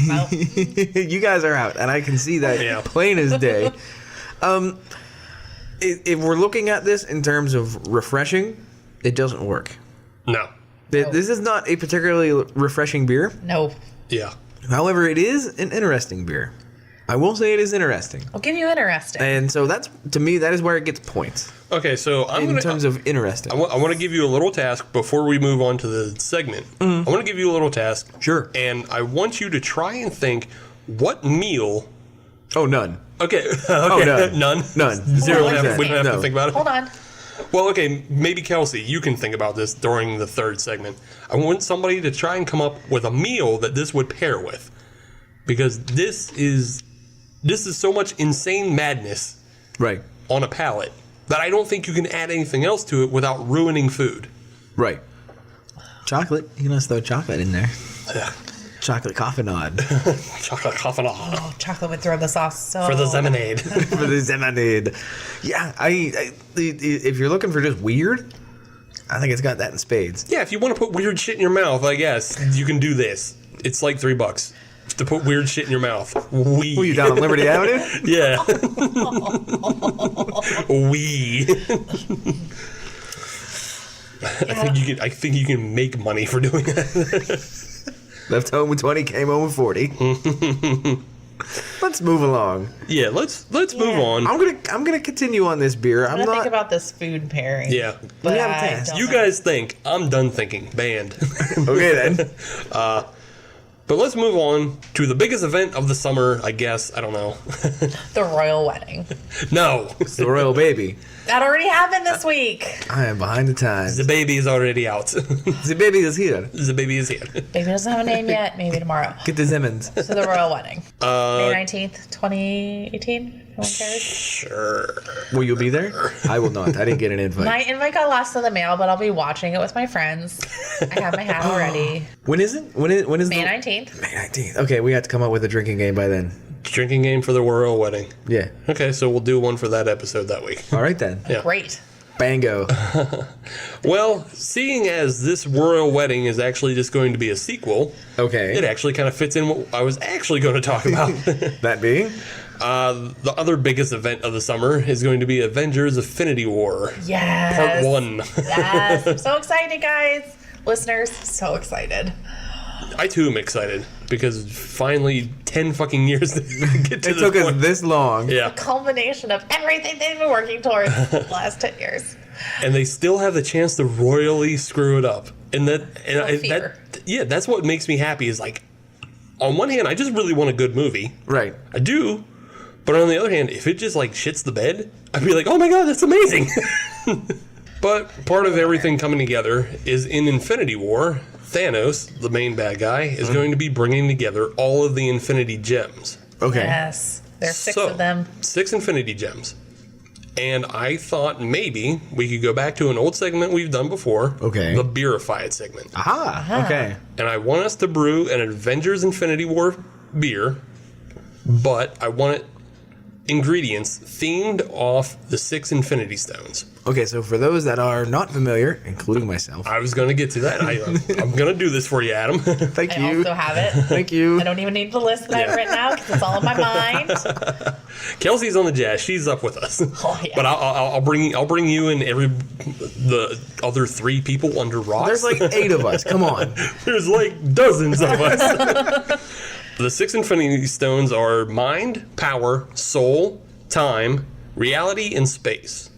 S4: Well,
S2: You guys are out, and I can see that
S3: Yeah.
S2: plain as day. If we're looking at this in terms of refreshing, it doesn't work.
S3: No.
S2: This is not a particularly refreshing beer.
S4: no.
S3: Yeah.
S2: However, it is an interesting beer. I will say it is interesting.
S4: I'll give you interesting.
S2: And so that's, to me, that is where it gets points.
S3: Okay, so
S2: in terms of interesting.
S3: I want to give you a little task before we move on to the segment. I want to give you a little task.
S2: Sure.
S3: And I want you to try and think what meal.
S2: Oh, none.
S3: Okay.
S2: Oh,
S3: None.
S2: None.
S3: Zero. We
S2: 0%.
S3: don't have to think about it.
S4: Hold on.
S3: Well, okay, maybe Kelsey, you can think about this during the third segment. I want somebody to try and come up with a meal that this would pair with. Because this is so much insane madness
S2: Right.
S3: on a palate that I don't think you can add anything else to it without ruining food.
S2: Right. Chocolate. You can just throw chocolate in there.
S3: Yeah.
S2: Chocolate Coffenade.
S3: Chocolate Coffenade.
S4: Oh, chocolate would throw the sauce so...
S3: For the lemonade.
S2: For the lemonade. Yeah, if you're looking for just weird, I think it's got that in spades.
S3: Yeah, if you want to put weird shit in your mouth, I guess you can do this. It's like $3 to put weird shit in your mouth.
S2: Were you down on Liberty Avenue?
S3: Yeah. Wee. I think you can make money for doing that.
S2: Left home with 20, came home with 40. Let's move along.
S3: Yeah, let's move on.
S2: I'm gonna continue on this beer.
S4: I'm gonna think about this food pairing.
S3: Yeah.
S4: But
S2: have a
S4: I
S2: task.
S4: don't
S3: You
S4: know.
S3: guys think. I'm done thinking. Banned.
S2: Okay then.
S3: But let's move on to the biggest event of the summer, I guess. I don't know.
S4: The royal wedding.
S3: No.
S2: It's the royal baby.
S4: That already happened this week.
S2: I am behind the times.
S3: The baby is already out.
S2: The baby is here.
S3: The baby is here.
S4: Baby doesn't have a name yet. Maybe tomorrow.
S2: Get the Zimmons.
S4: So the royal wedding. May 19th, 2018. No one cares.
S3: Sure.
S2: Will you be there? I will not. I didn't get an invite.
S4: My invite got lost in the mail, but I'll be watching it with my friends. I have my hat already.
S2: When is it? When is
S4: May
S2: the
S4: 19th.
S2: May 19th. Okay, we have to come up with a drinking game by then.
S3: Drinking game for the royal wedding.
S2: Yeah.
S3: Okay, so we'll do one for that episode that week.
S2: All right then.
S3: Yeah.
S4: Great.
S2: Bango.
S3: Well, seeing as this royal wedding is actually just going to be a sequel,
S2: Okay.
S3: it actually kind of fits in what I was actually going to talk about.
S2: That being?
S3: The other biggest event of the summer is going to be Avengers Infinity War.
S4: Yes.
S3: Part 1.
S4: Yes. I'm so excited, guys. Listeners, so excited.
S3: I too am excited because finally 10 fucking years to get to
S2: It
S3: this
S2: took us
S3: point.
S2: this long.
S3: Yeah.
S4: Culmination of everything they've been working towards the last 10 years.
S3: And they still have the chance to royally screw it up. And that's what makes me happy is like, on one hand, I just really want a good movie.
S2: Right.
S3: I do. But on the other hand, if it just like shits the bed, I'd be like, oh my God, that's amazing. But part of everything coming together is in Infinity War, Thanos, the main bad guy, is going to be bringing together all of the Infinity Gems.
S2: Okay.
S4: Yes. There's 6 of them.
S3: 6 Infinity Gems. And I thought maybe we could go back to an old segment we've done before.
S2: Okay.
S3: The Beerified segment.
S2: Aha. Okay.
S3: And I want us to brew an Avengers Infinity War beer, but I want it ingredients themed off the 6 Infinity Stones.
S2: Okay, so for those that are not familiar, including myself,
S3: I was going to get to that. I'm going to do this for you, Adam.
S2: thank
S4: I
S2: you.
S4: also have it.
S2: Thank you.
S4: I don't even need the list that I've written out because it's all in my mind.
S3: Kelsey's on the jazz. She's up with us.
S4: Oh, yeah.
S3: But I'll bring you and the other 3 people under rocks.
S2: There's like 8 of us. Come on.
S3: There's like dozens of us. The 6 Infinity Stones are mind, power, soul, time, reality, and space.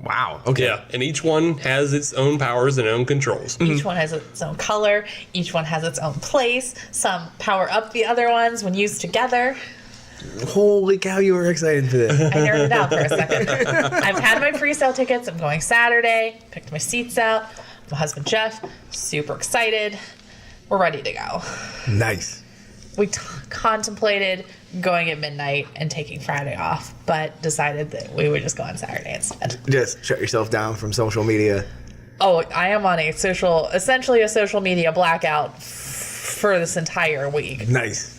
S2: Wow. Okay.
S3: Yeah, and each one has its own powers and own controls.
S4: Each one has its own color. Each one has its own place. Some power up the other ones when used together.
S2: Holy cow, you were excited for this.
S4: I nerded out for a second. I've had my pre-sale tickets. I'm going Saturday. Picked my seats out. My husband Jeff, super excited. We're ready to go.
S2: Nice.
S4: We contemplated going at midnight and taking Friday off, but decided that we would just go on Saturday instead.
S2: Just shut yourself down from social media.
S4: Oh, I am on essentially a social media blackout for this entire week.
S2: Nice.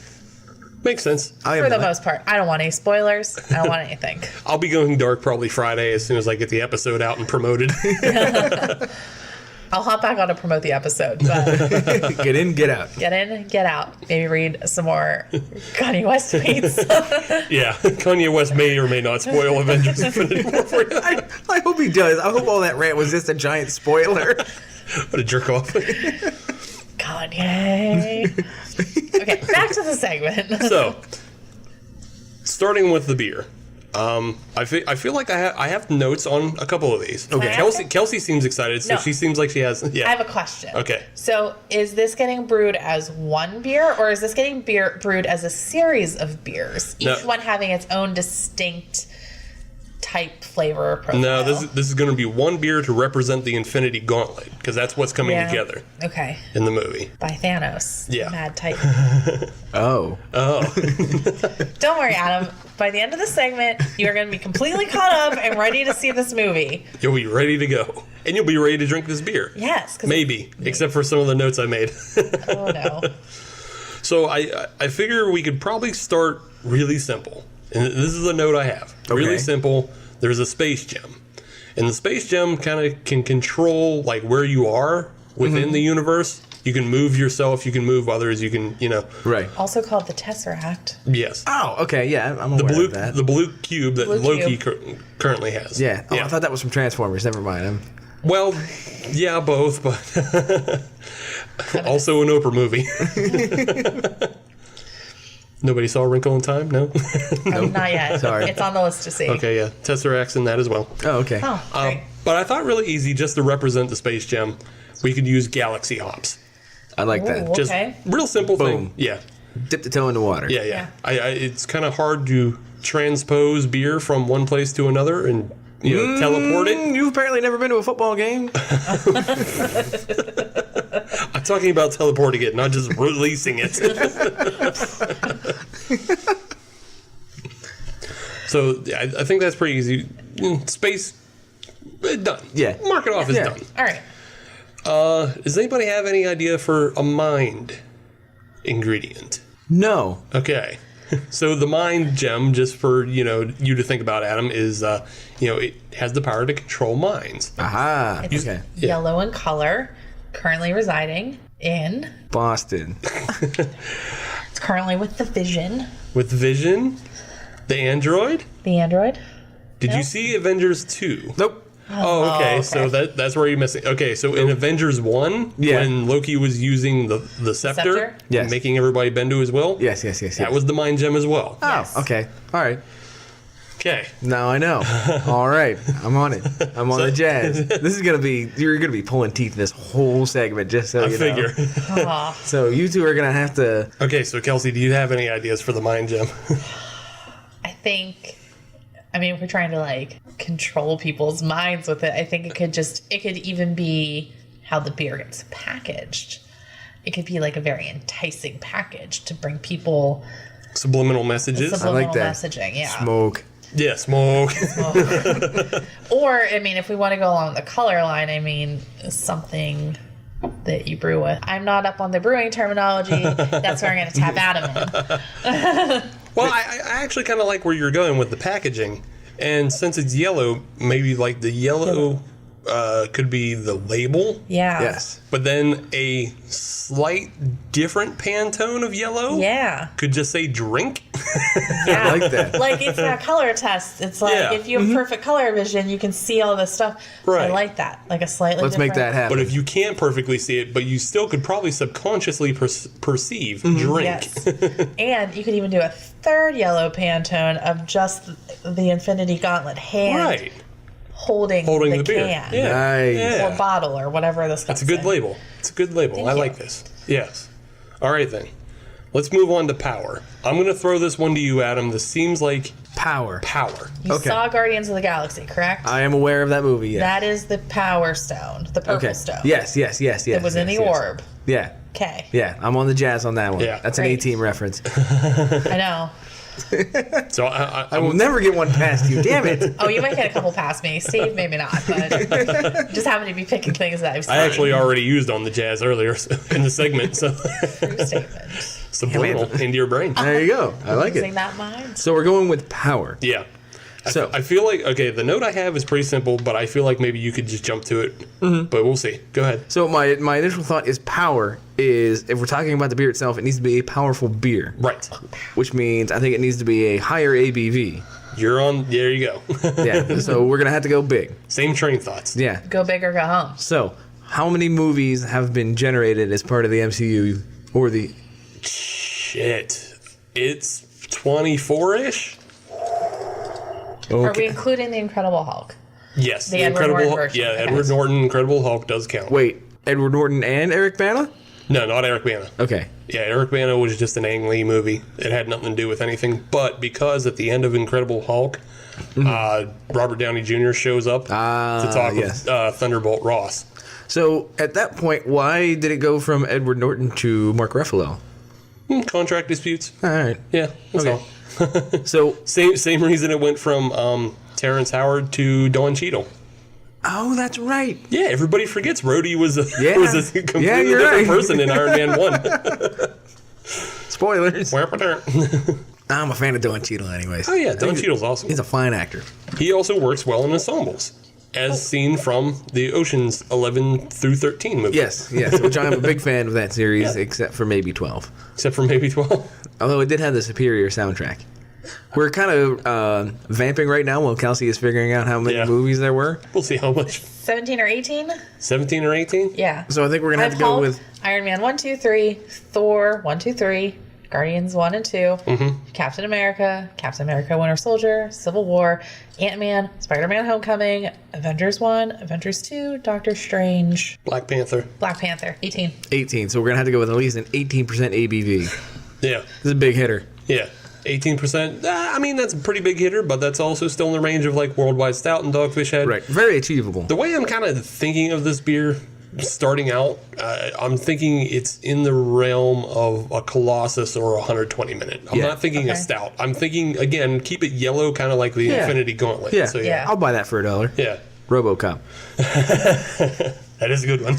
S3: Makes sense.
S4: For the most part. I don't want any spoilers. I don't want anything.
S3: I'll be going dark probably Friday as soon as I get the episode out and promoted.
S4: I'll hop back on to promote the episode, but
S2: Get in, get out.
S4: get in, get out. Maybe read some more Kanye West tweets.
S3: Yeah, Kanye West may or may not spoil Avengers Infinity War for you.
S2: I hope he does. I hope all that rant was just a giant spoiler.
S3: What a jerk off.
S4: Kanye. Okay, back to the segment.
S3: So, starting with the beer. I feel like I have notes on a couple of these.
S4: Okay.
S3: Kelsey seems excited, so
S4: No.
S3: she seems like she has. Yeah.
S4: I have a question.
S3: Okay.
S4: So is this getting brewed as one beer, or is this getting brewed as a series of beers, each one having its own distinct type flavor profile?
S3: No, this is going to be one beer to represent the Infinity Gauntlet, because that's what's coming together.
S4: Okay.
S3: In the movie.
S4: By Thanos.
S3: Yeah.
S4: Mad Titan.
S2: Oh.
S4: Don't worry, Adam. By the end of the segment, you are going to be completely caught up and ready to see this movie.
S3: You'll be ready to go. And you'll be ready to drink this beer.
S4: Yes.
S3: Maybe, except for some of the notes I made.
S4: Oh, no.
S3: So I figure we could probably start really simple. And this is the note I have.
S2: Okay.
S3: Really simple. There's a space gem. And the space gem kind of can control like where you are within the universe. You can move yourself. You can move others. You can,
S2: Right.
S4: Also called the Tesseract.
S3: Yes.
S2: Oh, okay. Yeah, I'm aware of that.
S3: The blue cube that
S4: Blue
S3: Loki
S4: cube.
S3: currently has.
S2: Yeah. Oh, I thought that was from Transformers. Never mind.
S3: Well, yeah, both, but also an Oprah movie. Nobody saw Wrinkle in Time? No?
S4: Nope. Not yet.
S2: Sorry.
S4: It's on the list to see.
S3: Okay, yeah. Tesseract's in that as well.
S2: Oh, okay.
S4: Oh, great.
S3: But I thought really easy just to represent the space gem, we could use galaxy hops.
S2: I like that.
S4: Ooh.
S3: Just
S4: Okay.
S3: real simple
S2: Boom.
S3: thing. Yeah.
S2: Dip the toe in the water.
S3: Yeah, yeah. It's kind of hard to transpose beer from one place to another and teleport it.
S2: You've apparently never been to a football game.
S3: I'm talking about teleporting it, not just releasing it. So I think that's pretty easy. Space, done.
S2: Yeah.
S3: Mark it off as
S2: Yeah.
S3: done.
S4: All right.
S3: Does anybody have any idea for a mind ingredient?
S2: No.
S3: Okay. So the mind gem, just for you to think about, Adam, is it has the power to control minds.
S2: Aha.
S4: It's
S2: Okay.
S4: yellow in color, currently residing in.
S2: Boston.
S4: It's currently with the Vision,
S3: With Vision, the android.
S4: the android.
S3: Did you see Avengers 2?
S2: Nope.
S3: Oh, okay.
S4: okay.
S3: So that's where you're missing. Okay, so in Avengers 1,
S2: Yeah.
S3: when Loki was using the scepter,
S4: Scepter?
S2: Yes.
S3: and making everybody bend to his will,
S2: Yes.
S3: that was the mind gem as well.
S2: Oh,
S4: Yes.
S2: okay. All right.
S3: Okay.
S2: Now I know. All right. I'm on it. I'm on the jazz. This is going to be, you're going to be pulling teeth this whole segment, just so
S3: I
S2: you
S3: figure.
S2: know.
S4: Aw.
S2: So you two are going to have to.
S3: Okay, so Kelsey, do you have any ideas for the mind gem?
S4: I think, if we're trying to control people's minds with it, I think it could even be how the beer gets packaged. It could be a very enticing package to bring people
S3: Subliminal messages?
S4: subliminal
S2: that.
S4: messaging. Yeah.
S2: Smoke.
S3: Yeah, smoke.
S4: Or, if we want to go along the color line, something that you brew with. I'm not up on the brewing terminology. That's where I'm going to tap Adam in.
S3: Well, I actually kind of like where you're going with the packaging. And since it's yellow, maybe the yellow could be the label.
S4: Yeah.
S2: Yes.
S3: But then a slight different Pantone of yellow
S4: Yeah.
S3: could just say drink.
S4: Yeah.
S2: I like that.
S4: It's that color test. It's
S3: Yeah.
S4: if you have perfect color vision, you can see all this stuff.
S3: Right.
S4: I like that. A slightly
S2: Let's make
S4: different.
S2: that happen.
S3: But if you can't perfectly see it, but you still could probably subconsciously perceive drink.
S4: Yes. And you could even do a third yellow Pantone of just the Infinity Gauntlet hand
S3: Right.
S4: holding
S3: Holding the beer.
S4: can.
S3: Yeah.
S2: Nice.
S3: Yeah.
S4: Or bottle or whatever this
S3: That's a good label. It's a good label.
S4: Thank
S3: I
S4: you.
S3: like this. Yes. All right, then. Let's move on to power. I'm going to throw this one to you, Adam. This seems like
S2: Power.
S3: power.
S4: You
S2: Okay.
S4: saw Guardians of the Galaxy, correct?
S2: I am aware of that movie. Yeah.
S4: That is the Power Stone, the purple
S2: Okay.
S4: stone.
S2: Yes.
S4: It was in the orb.
S2: Yeah.
S4: Okay.
S2: Yeah. I'm on the jazz on that one.
S3: Yeah.
S2: That's an
S4: Great.
S2: A-Team reference.
S4: I know.
S3: So
S2: I will never get one past you. Damn it.
S4: Oh, you might get a couple past me. Steve, maybe not, but just happen to be picking things that I've seen.
S3: I actually already used on the jazz earlier in the segment, so
S4: True statement.
S3: subliminal into your brain.
S2: There you go. I like
S4: Using
S2: it.
S4: that mind.
S2: So we're going with power.
S3: Yeah.
S2: So-
S3: I feel like, okay, the note I have is pretty simple, but I feel like maybe you could just jump to it. But we'll see. Go ahead.
S2: So my initial thought is power is, if we're talking about the beer itself, it needs to be a powerful beer.
S3: Right.
S2: Which means I think it needs to be a higher ABV.
S3: You're on. There you go.
S2: Yeah. So we're going to have to go big.
S3: Same train thoughts.
S2: Yeah.
S4: Go big or go home.
S2: So how many movies have been generated as part of the MCU or the...
S3: Shit. It's 24-ish?
S4: Are we including the Incredible Hulk?
S3: Yes,
S4: The Edward Norton version.
S3: Yeah,
S4: Okay.
S3: Edward Norton Incredible Hulk does count.
S2: Wait, Edward Norton and Eric Bana?
S3: No, not Eric Bana.
S2: Okay.
S3: Yeah, Eric Bana was just an Ang Lee movie. It had nothing to do with anything. But because at the end of Incredible Hulk, Robert Downey Jr. shows up to talk with Thunderbolt Ross.
S2: So at that point, why did it go from Edward Norton to Mark Ruffalo?
S3: Contract disputes.
S2: All right.
S3: Yeah, that's
S2: Okay.
S3: all.
S2: So
S3: Same reason it went from Terrence Howard to Don Cheadle.
S2: oh, that's right.
S3: Yeah, everybody forgets Rhodey was a completely
S2: you're
S3: different
S2: right.
S3: person in Iron Man 1.
S2: Spoilers.
S3: Oh,
S2: I'm a fan of Don Cheadle anyways.
S3: yeah, Don Cheadle's awesome.
S2: He's a fine actor.
S3: He also works well in ensembles, as seen from the Ocean's 11 through 13 movie.
S2: Yes, which I'm a big fan of that series,
S3: Yeah.
S2: except for maybe 12.
S3: Except for maybe 12.
S2: Although it did have the superior soundtrack. We're kind of vamping right now while Kelsey is figuring out how many movies there were.
S3: We'll see how much.
S4: 17 or 18?
S3: 17 or 18?
S4: Yeah.
S2: So I think we're going to have to go
S4: Hulk,
S2: with...
S4: Iron Man 1, 2, 3, Thor 1, 2, 3, Guardians 1 and 2, Captain America, Winter Soldier, Civil War, Ant-Man, Spider-Man Homecoming, Avengers 1, Avengers 2, Doctor Strange,
S3: Black Panther.
S4: 18.
S2: 18, so we're going to have to go with at least an 18% ABV.
S3: Yeah.
S2: This is a big hitter.
S3: Yeah. 18%. I mean, that's a pretty big hitter, but that's also still in the range of like Worldwide Stout and Dogfish Head.
S2: Right, very achievable.
S3: The way I'm kind of thinking of this beer starting out, I'm thinking it's in the realm of a Colossus or a 120 minute. I'm not thinking a stout. I'm thinking, again, keep it yellow, kind of like the Infinity Gauntlet.
S2: Yeah.
S3: So,
S4: Yeah.
S2: I'll buy that for $1.
S3: Yeah.
S2: RoboCop.
S3: That is a good one.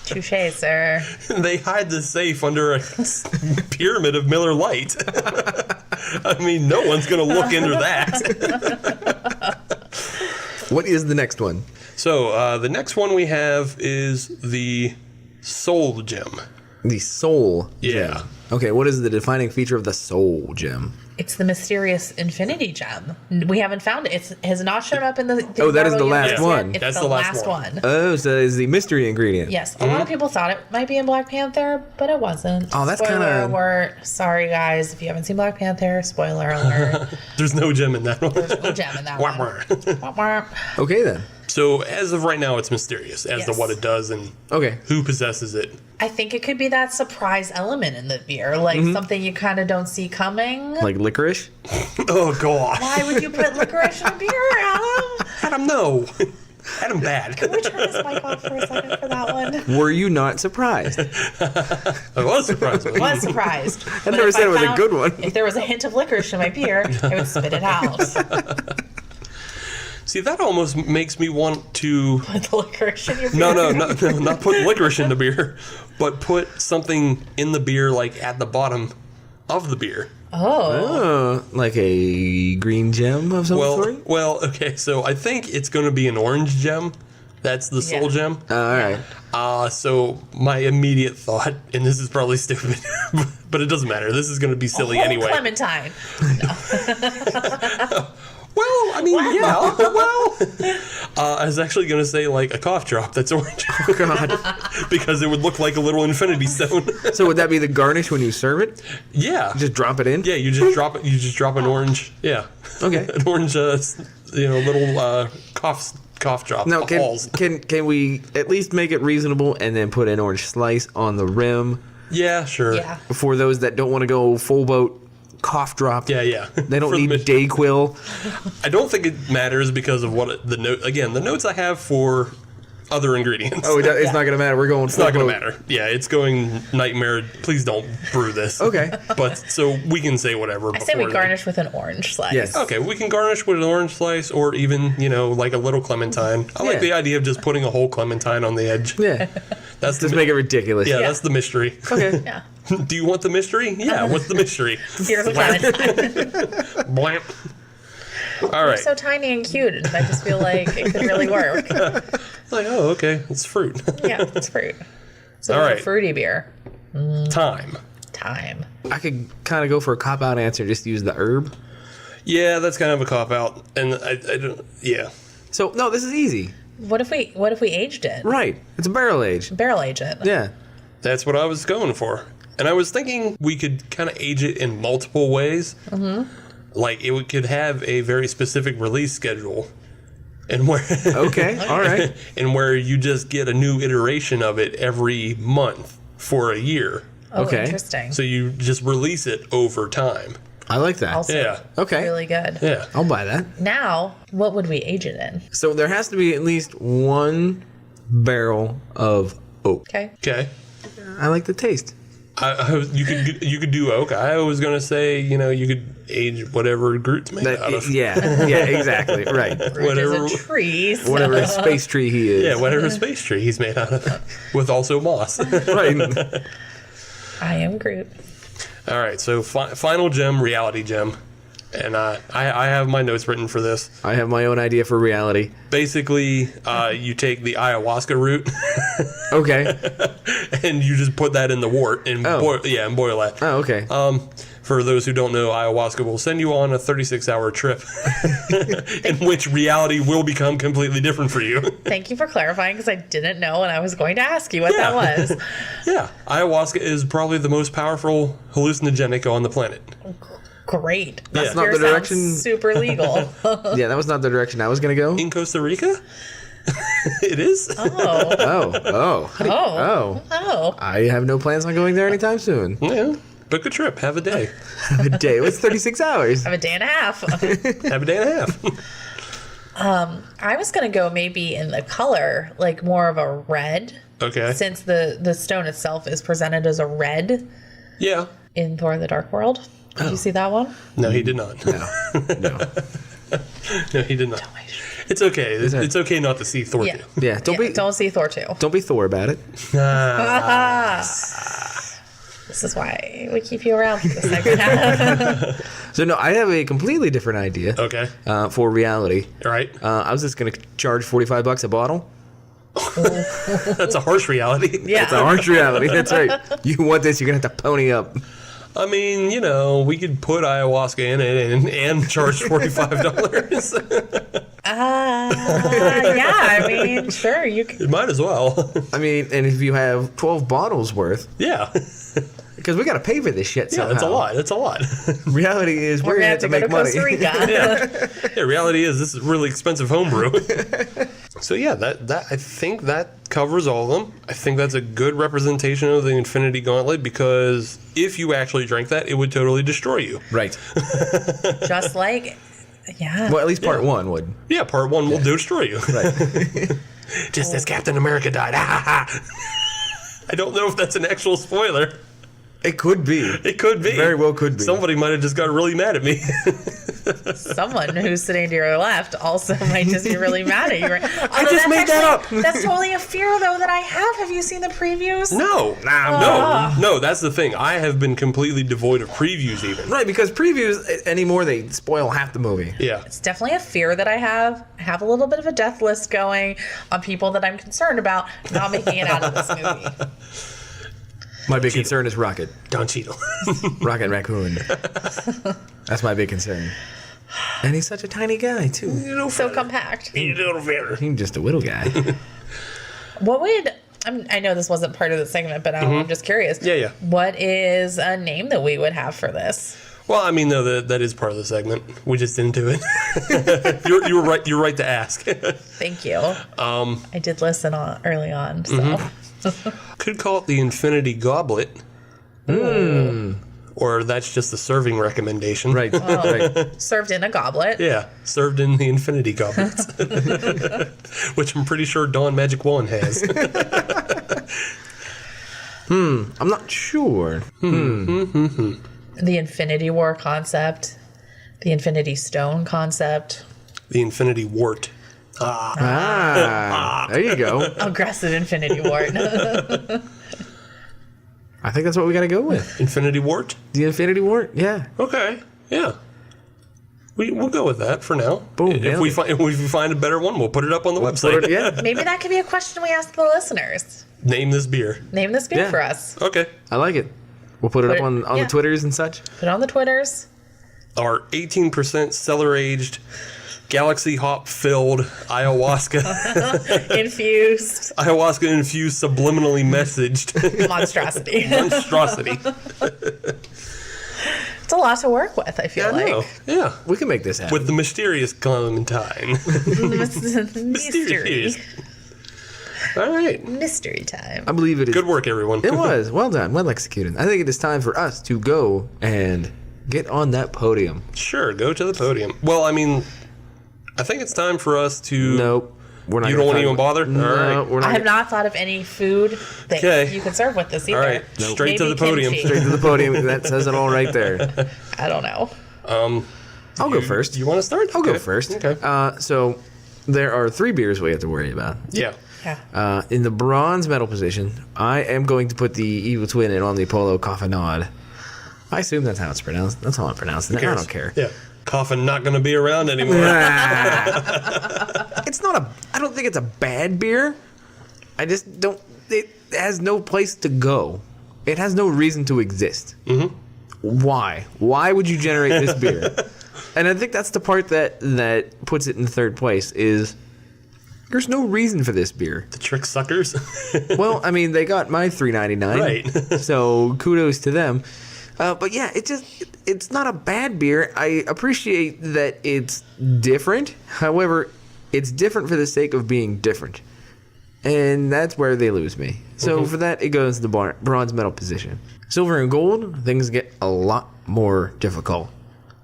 S4: Touché, sir.
S3: They hide the safe under a pyramid of Miller Lite. I mean, no one's going to look into that.
S2: What is the next one?
S3: So, the next one we have is the Soul Gem.
S2: The Soul
S3: Yeah.
S2: Gem. Okay, what is the defining feature of the Soul Gem?
S4: It's the mysterious Infinity Gem. We haven't found it. It has not shown up in the
S2: Oh, that is
S4: Marvel
S2: the last
S4: universe
S2: one.
S4: yet. It's
S3: That's
S4: the
S3: the last
S4: last
S3: one.
S4: one.
S2: Oh, so it's the mystery ingredient.
S4: Yes, a lot of people thought it might be in Black Panther, but it wasn't.
S2: Oh, that's
S4: Spoiler
S2: kinda-
S4: alert. Sorry, guys. If you haven't seen Black Panther, spoiler alert.
S3: There's no gem in that one.
S4: There's no gem in that one. Womp womp.
S2: Okay, then.
S3: So, as of right now, it's mysterious as to
S4: Yes.
S3: what it does and
S2: Okay.
S3: who possesses it.
S4: I think it could be that surprise element in the beer, like something you kind of don't see coming.
S2: Like licorice?
S3: Oh, God.
S4: Why would you put licorice in a beer, Adam?
S3: Adam, no. Adam, bad.
S4: Can we turn this mic off for a second for that one?
S2: Were you not surprised?
S3: I was surprised.
S4: I was surprised.
S2: I never said it was a good one.
S4: If there was a hint of licorice in my beer, I would spit it out.
S3: See, that almost makes me want to...
S4: Put the licorice in your beer.
S3: No, not put licorice in the beer, but put something in the beer, like, at the bottom of the beer.
S4: Oh.
S2: Like a green gem of some sort?
S3: Well, okay, so I think it's going to be an orange gem. That's the Soul
S4: Yeah.
S3: Gem.
S2: All right.
S3: So my immediate thought, and this is probably stupid, but it doesn't matter. This is going to be silly
S4: Whole
S3: anyway.
S4: Clementine.
S3: Well, I mean, yeah. Well, I was actually going to say like a cough drop that's orange.
S2: Oh, God.
S3: Because it would look like a little infinity stone.
S2: So would that be the garnish when you serve it?
S3: Yeah.
S2: Just drop it in?
S3: Yeah, you just drop it. You just drop an orange. Yeah.
S2: Okay.
S3: An orange, little cough drop.
S2: Now,
S3: balls.
S2: can we at least make it reasonable and then put an orange slice on the rim
S3: Yeah, sure.
S4: Yeah.
S2: for those that don't want to go full boat cough drop?
S3: Yeah.
S2: They don't
S3: For the
S2: need
S3: mission.
S2: Dayquil.
S3: I don't think it matters because of what the note. Again, the notes I have for other ingredients.
S2: Oh, it's not going to matter. We're going
S3: It's not going to matter. Yeah, it's going nightmare. Please don't brew this.
S2: Okay.
S3: But so we can say whatever.
S4: I say we garnish with an orange slice.
S2: Yes.
S3: Okay, we can garnish with an orange slice or even, like a little clementine. I like
S2: Yeah.
S3: the idea of just putting a whole clementine on the edge.
S2: Yeah.
S3: That's
S2: Just make it ridiculous.
S3: Yeah, that's the mystery.
S2: Okay.
S4: Yeah.
S3: Do you want the mystery? Yeah, what's the mystery?
S4: Here's a Clementine.
S3: Blamp. All
S4: They're
S3: right.
S4: so tiny and cute. And I just feel like it could really work.
S3: Like, oh, okay, it's fruit.
S4: Yeah, it's fruit. So
S3: All
S4: it's
S3: right.
S4: a fruity beer.
S3: Time.
S2: I could kind of go for a cop out answer. Just use the herb.
S3: Yeah, that's kind of a cop out, and I don't. Yeah.
S2: So no, this is easy.
S4: What if we aged it?
S2: Right. It's a barrel age.
S4: Barrel age it.
S2: Yeah.
S3: That's what I was going for. And I was thinking we could kind of age it in multiple ways. Mm-hmm. like it could have a very specific release schedule, and where
S2: Okay, all right.
S3: and where you just get a new iteration of it every month for a year.
S4: Oh,
S2: Okay.
S4: interesting.
S3: So you just release it over time.
S2: I like that.
S4: Also,
S3: Yeah.
S2: Okay.
S4: really good.
S3: Yeah.
S2: I'll buy that.
S4: Now, what would we age it in?
S2: So there has to be at least 1 barrel of oak.
S4: Okay.
S3: Okay.
S2: I like the taste.
S3: You could do oak. I was gonna say, you could age whatever Groot's made out of.
S2: Yeah, exactly. Right.
S3: Whatever.
S4: Which is a tree. So.
S2: Whatever space tree he is.
S3: Yeah, whatever space tree he's made out of, with also moss.
S2: Right.
S4: I am Groot.
S3: All right, so final gem, reality gem, and I have my notes written for this.
S2: I have my own idea for reality.
S3: Basically, you take the ayahuasca root
S2: Okay.
S3: and you just put that in the wort and boil that.
S2: Oh, okay.
S3: For those who don't know, ayahuasca will send you on a 36-hour trip in which reality will become completely different for you.
S4: Thank you for clarifying because I didn't know and I was going to ask you what that was.
S3: Yeah, ayahuasca is probably the most powerful hallucinogenic on the planet.
S4: Great.
S2: That's
S3: Yeah.
S2: not the direction.
S4: Super legal.
S2: Yeah, that was not the direction I was going to go.
S3: In Costa Rica? It is?
S4: Oh.
S2: I have no plans on going there anytime soon.
S3: Yeah. Book a trip. Have a day.
S2: A day. It's 36 hours.
S4: I have a day and a half.
S3: Have a day and a half.
S4: I was going to go maybe in the color, like more of a red.
S3: Okay.
S4: Since the stone itself is presented as a red
S3: Yeah.
S4: in Thor the Dark World. Did you see that one?
S3: No, he did not.
S2: No.
S3: No, he did not. It's okay. It's okay not to see Thor
S4: Yeah.
S3: 2.
S2: Yeah.
S4: Don't see Thor 2.
S2: Don't be Thor about it.
S4: This is why we keep you around for the second half.
S2: So no, I have a completely different idea.
S3: Okay.
S2: For reality.
S3: All right.
S2: I was just going to charge $45 a bottle.
S3: That's a harsh reality.
S4: Yeah.
S2: It's a harsh reality. That's right. You want this, you're going to have to pony up.
S3: I mean, we could put ayahuasca in it and charge $45.
S4: Yeah, I mean, sure, you can.
S3: It might as well.
S2: I mean, and if you have 12 bottles worth,
S3: Yeah.
S2: because we got to pay for this shit
S3: Yeah,
S2: somehow.
S3: that's a lot. That's a lot.
S2: Reality is we're
S4: We're
S2: in
S4: going
S2: it
S4: to have
S2: to
S4: to go
S2: make
S4: to
S2: money.
S4: Costa Rica.
S3: Yeah, reality is this is really expensive homebrew. So yeah, that I think that covers all of them. I think that's a good representation of the Infinity Gauntlet because if you actually drank that, it would totally destroy you.
S2: Right.
S4: Just like, yeah.
S2: Well, at least part 1 would.
S3: Yeah, part 1 will destroy you.
S2: Right.
S3: Just as Captain America died. I don't know if that's an actual spoiler.
S2: It could be.
S3: It could be.
S2: Very well could be.
S3: Somebody might have just got really mad at me.
S4: Someone who's sitting to your left also might just be really mad at you.
S2: I just made that up.
S4: That's totally a fear, though, that I have. Have you seen the previews?
S3: No. No, that's the thing. I have been completely devoid of previews even.
S2: Right, because previews anymore, they spoil half the movie.
S3: Yeah.
S4: It's definitely a fear that I have. I have a little bit of a death list going on people that I'm concerned about not making it out of this movie.
S2: My big concern is Rocket.
S3: Don Cheadle.
S2: Rocket Raccoon. That's my big concern. And he's such a tiny guy, too.
S4: So compact.
S3: He's
S2: He's just a little guy.
S4: What would... I know this wasn't part of the segment, but I'm just curious.
S3: Yeah.
S4: What is a name that we would have for this?
S3: Well, I mean, no, that is part of the segment. We just didn't do it. You were right. You're right to ask.
S4: Thank you. I did listen early on, so...
S3: Could call it the Infinity Goblet. Or that's just the serving recommendation.
S2: Right. Right.
S4: Served in a goblet.
S3: Yeah, served in the Infinity Goblet. Which I'm pretty sure Dawn Magic Wand has.
S2: I'm not sure.
S4: The Infinity War concept. The Infinity Stone concept.
S3: The Infinity Wort.
S2: There you go.
S4: Aggressive Infinity War.
S2: I think that's what we got to go with.
S3: Infinity Wort?
S2: The Infinity War? Yeah.
S3: Okay, yeah. We'll go with that for now.
S2: Boom,
S3: If we find a better one, we'll put it up on the website.
S2: Yeah.
S4: Maybe that could be a question we ask the listeners.
S3: Name this beer.
S4: Name this beer
S2: Yeah.
S4: for us.
S3: Okay.
S2: I like it. We'll put it up on
S4: yeah.
S2: the Twitters and such.
S4: Put it on the Twitters.
S3: Our 18% cellar-aged, galaxy hop-filled ayahuasca
S4: Infused
S3: infused subliminally messaged
S4: monstrosity.
S3: monstrosity.
S4: It's a lot to work with, I feel like.
S3: No. Yeah.
S2: We can make this happen.
S3: With the mysterious Clementine.
S4: Mystery.
S3: All right.
S4: Mystery time.
S2: I believe it is.
S3: Good work, everyone.
S2: It was. Well done. Well executed. I think it is time for us to go and get on that podium.
S3: Sure, go to the podium. Well, I mean, I think it's time for us to...
S2: Nope. We're not.
S3: You don't want to even bother?
S2: No,
S3: All right.
S2: we're not.
S4: I have not thought of any food that you can serve with this either.
S3: All right, straight to
S4: Maybe
S3: the podium.
S4: kimchi.
S2: Straight to the podium. That says it all right there.
S4: I don't know.
S2: I'll go first.
S3: You want to start?
S2: I'll go first.
S3: Okay.
S2: So there are 3 beers we have to worry about.
S3: Yeah.
S4: Yeah.
S2: In the bronze medal position, I am going to put the Evil Twin and Omnipollo Coffenade. I assume that's how it's pronounced. That's how I'm pronouncing it. I don't care.
S3: Yeah. Coffin not going to be around anymore.
S2: It's not a. I don't think it's a bad beer. I just don't. It has no place to go. It has no reason to exist. Mm-hmm. Why? Why would you generate this beer? And I think that's the part that puts it in 3rd place is there's no reason for this beer.
S3: The trick suckers.
S2: Well, I mean, they got my $3.99,
S3: Right.
S2: So kudos to them. But yeah, it's not a bad beer. I appreciate that it's different. However, it's different for the sake of being different. And that's where they lose me. So for that, it goes to the bronze medal position. Silver and gold, things get a lot more difficult.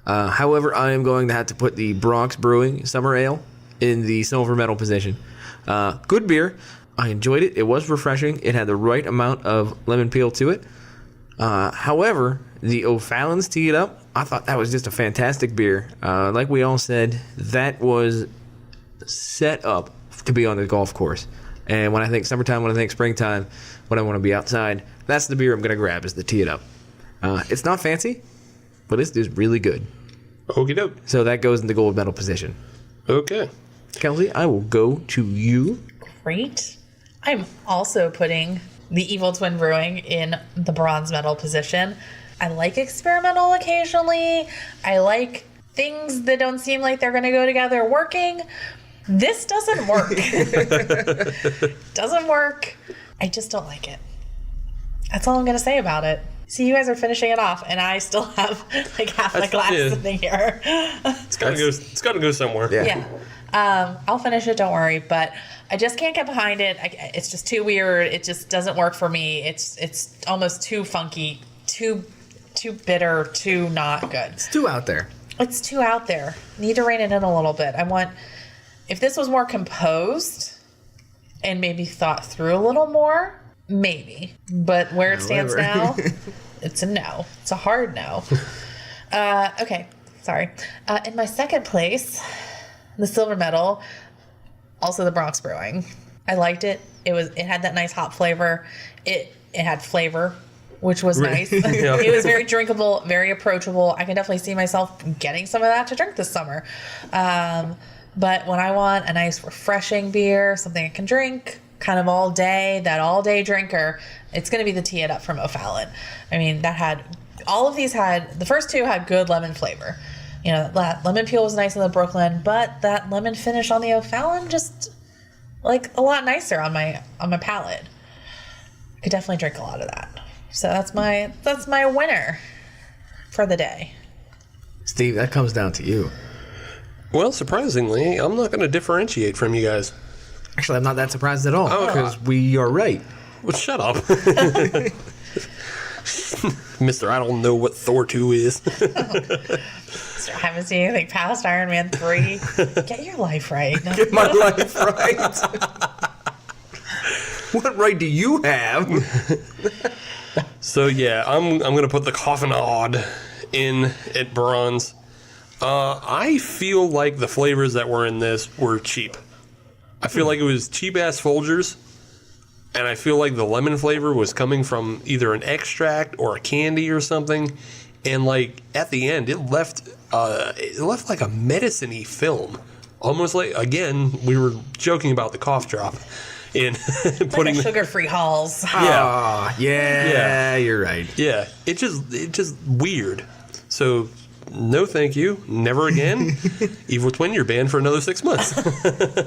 S2: However, I am going to have to put the Bronx Brewing Summer Ale in the silver medal position. Good beer. I enjoyed it. It was refreshing. It had the right amount of lemon peel to it. However, the O'Fallon's Tee It Up, I thought that was just a fantastic beer. Like we all said, that was set up to be on the golf course. And when I think summertime, when I think springtime, when I want to be outside, that's the beer I'm going to grab is the Tee It Up. It's not fancy, but it's just really good.
S3: Okie doke.
S2: So that goes in the gold medal position.
S3: Okay.
S2: Kelsey, I will go to you.
S4: Great. I'm also putting the Evil Twin Brewing in the bronze medal position. I like experimental occasionally. I like things that don't seem like they're going to go together working. This doesn't work. Doesn't work. I just don't like it. That's all I'm going to say about it. See, you guys are finishing it off, and I still have like half my glass sitting here.
S3: It's got to go somewhere.
S2: Yeah.
S4: I'll finish it, don't worry. But I just can't get behind it. It's just too weird. It just doesn't work for me. It's almost too funky, too bitter, too not good.
S2: It's too out there.
S4: It's too out there. Need to rein it in a little bit. If this was more composed and maybe thought through a little more, maybe. But where it stands now, it's a no. It's a hard no. Okay, sorry. In my 2nd place, the silver medal, also the Bronx Brewing. I liked it. It had that nice hop flavor. It had flavor, which was nice.
S3: Yeah.
S4: It was very drinkable, very approachable. I can definitely see myself getting some of that to drink this summer. But when I want a nice refreshing beer, something I can drink kind of all day, that all day drinker, it's going to be the Tee It Up from O'Fallon. I mean, the first 2 had good lemon flavor. You know, that lemon peel was nice in the Brooklyn, but that lemon finish on the O'Fallon just like a lot nicer on my palate. I could definitely drink a lot of that. So that's my winner for the day.
S2: Steve, that comes down to you.
S3: Well, surprisingly, I'm not going to differentiate from you guys.
S2: Actually, I'm not that surprised at all because we are right.
S3: Well, shut up. Mr. I don't know what Thor 2 is.
S4: I haven't seen anything past Iron Man 3. Get your life right.
S2: Get my life right. What right do you have?
S3: So yeah, I'm gonna put the Coffenade in at bronze. I feel like the flavors that were in this were cheap. I feel like it was cheap ass Folgers, and I feel like the lemon flavor was coming from either an extract or a candy or something. And like at the end, it left like a medicine-y film, almost like, again, we were joking about the cough drop in putting
S4: like sugar-free Halls.
S2: Yeah, you're right.
S3: Yeah, it just weird. So no, thank you, never again. Evil Twin, you're banned for another 6 months,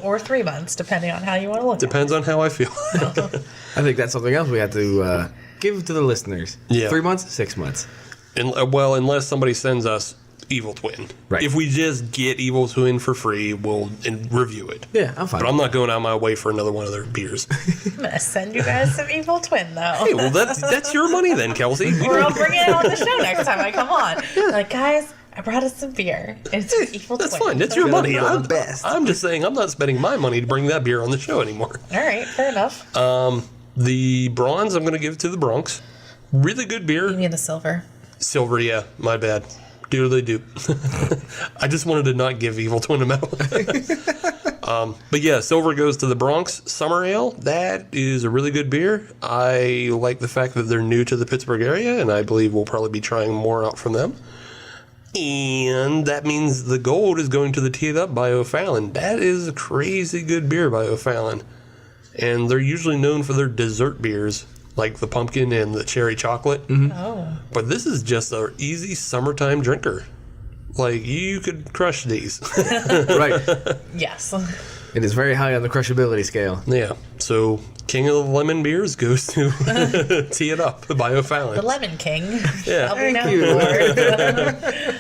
S4: or 3 months, depending on how you want to look.
S3: Depends on how I feel.
S2: I think that's something else we have to give to the listeners.
S3: Yeah.
S2: 3 months, 6 months.
S3: Unless somebody sends us Evil Twin.
S2: Right.
S3: If we just get Evil Twin for free, we'll review it.
S2: Yeah, I'm fine.
S3: But I'm not going out my way for another one of their beers.
S4: I'm gonna send you guys some Evil Twin though.
S3: Hey, well, that's your money then, Kelsey.
S4: Or I'll bring it on the show next time I come on. Like, guys, I brought us some beer. It's Evil Twin.
S3: That's fine. That's your money.
S2: I'm the best.
S3: I'm just saying I'm not spending my money to bring that beer on the show anymore.
S4: All right, fair enough.
S3: The bronze, I'm going to give to the Bronx. Really good beer.
S4: You mean the silver?
S3: Silver, yeah. My bad. Doodly-doo. I just wanted to not give Evil Twin a medal. But yeah, silver goes to the Bronx. Summer Ale, that is a really good beer. I like the fact that they're new to the Pittsburgh area, and I believe we'll probably be trying more out from them. And that means the gold is going to the Teed Up by O'Fallon. That is a crazy good beer by O'Fallon. And they're usually known for their dessert beers, like the pumpkin and the cherry chocolate.
S2: Mm-hmm.
S4: Oh.
S3: But this is just an easy summertime drinker. Like, you could crush these.
S2: Right.
S4: Yes.
S2: It is very high on the crushability scale.
S3: Yeah. So, King of the Lemon Beers goes to Tee It Up by O'Fallon.
S4: The Lemon King.
S3: Yeah.
S4: I'll be
S2: Thank
S4: known
S2: you.
S4: for.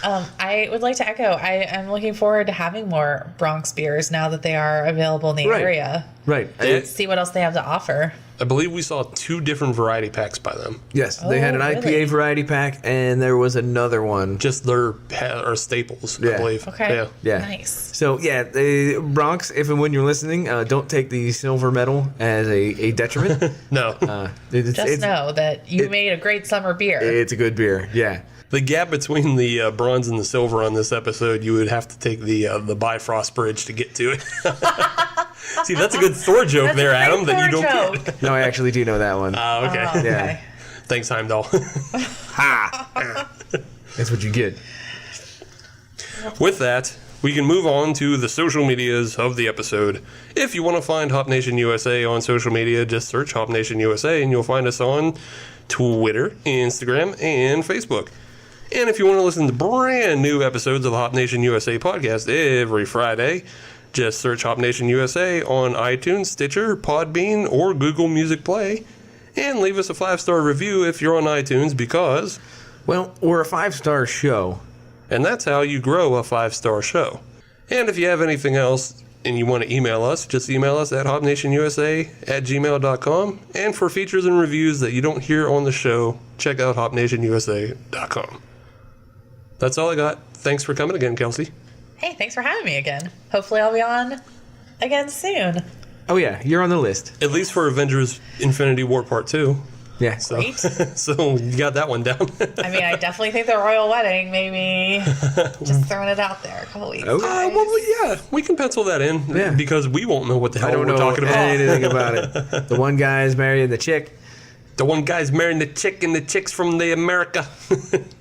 S4: I would like to echo, I am looking forward to having more Bronx beers now that they are available in the
S2: Right.
S4: area.
S2: Right.
S3: It-
S4: See what else they have to offer.
S3: I believe we saw 2 different variety packs by them.
S2: Yes, they had an IPA
S4: really?
S2: variety pack, and there was another one.
S3: Just their staples,
S2: Yeah.
S3: I believe.
S4: Okay.
S3: Yeah.
S2: Yeah.
S4: Nice.
S2: So yeah, the Bronx. If and when you're listening, don't take the silver medal as a detriment.
S3: No.
S4: Just know that you made a great summer beer.
S2: It's a good beer. Yeah.
S3: The gap between the bronze and the silver on this episode, you would have to take the Bifrost Bridge to get to it. See, that's a good Thor joke
S4: That's
S3: there,
S4: a great
S3: Adam, that you
S4: Thor
S3: don't
S4: joke.
S3: get.
S2: No, I actually do know that one.
S3: Okay.
S4: Oh, okay.
S2: Yeah.
S3: Thanks, Heimdall.
S2: That's what you get.
S3: With that, we can move on to the social medias of the episode. If you want to find Hop Nation USA on social media, just search Hop Nation USA and you'll find us on Twitter, Instagram, and Facebook. And if you want to listen to brand new episodes of the Hop Nation USA podcast every Friday, just search Hop Nation USA on iTunes, Stitcher, Podbean, or Google Music Play. And leave us a 5-star review if you're on iTunes because...
S2: Well, we're a 5-star show.
S3: And that's how you grow a 5-star show. And if you have anything else and you want to email us, just email us at hopnationusa@gmail.com. And for features and reviews that you don't hear on the show, check out hopnationusa.com. That's all I got. Thanks for coming again, Kelsey.
S4: Hey, thanks for having me again. Hopefully I'll be on again soon.
S2: Oh yeah, you're on the list.
S3: At least for Avengers Infinity War Part 2.
S2: Yeah.
S3: So,
S4: Great.
S3: so you got that one down.
S4: I mean, I definitely think the royal wedding, maybe. Just throwing it out there. A couple weeks.
S2: Okay.
S3: Well, yeah, we can pencil that in
S2: Yeah.
S3: because we won't know what the
S2: I
S3: hell
S2: don't
S3: we're
S2: know
S3: talking about.
S2: anything about it. The one guy's marrying the chick.
S3: The one guy's marrying the chick and the chick's from the America.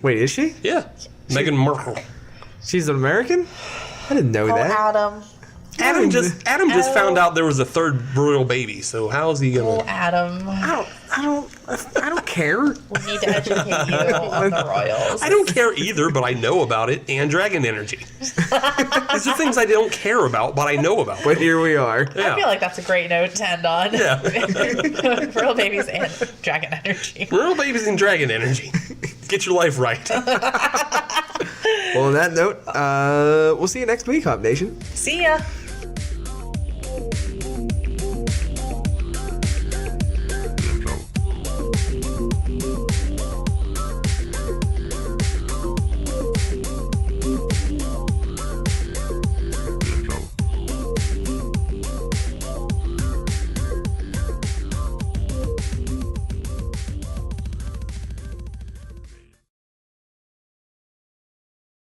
S2: Wait, is she?
S3: Yeah. Meghan Markle.
S2: She's an American? I didn't know
S4: Oh,
S2: that.
S4: Adam.
S3: Adam just found out there was a third royal baby, so how's he
S4: Oh,
S3: gonna...
S4: Adam.
S2: I don't care.
S4: We need to educate you on the royals.
S3: I don't care either, but I know about it, and dragon energy. These are things I don't care about, but I know about.
S2: But here we are.
S4: I feel like that's a great note to end on.
S3: Yeah.
S4: Real babies and dragon energy.
S3: Royal babies and dragon energy. Get your life right.
S2: Well, on that note, we'll see you next week, Hop Nation.
S4: See ya.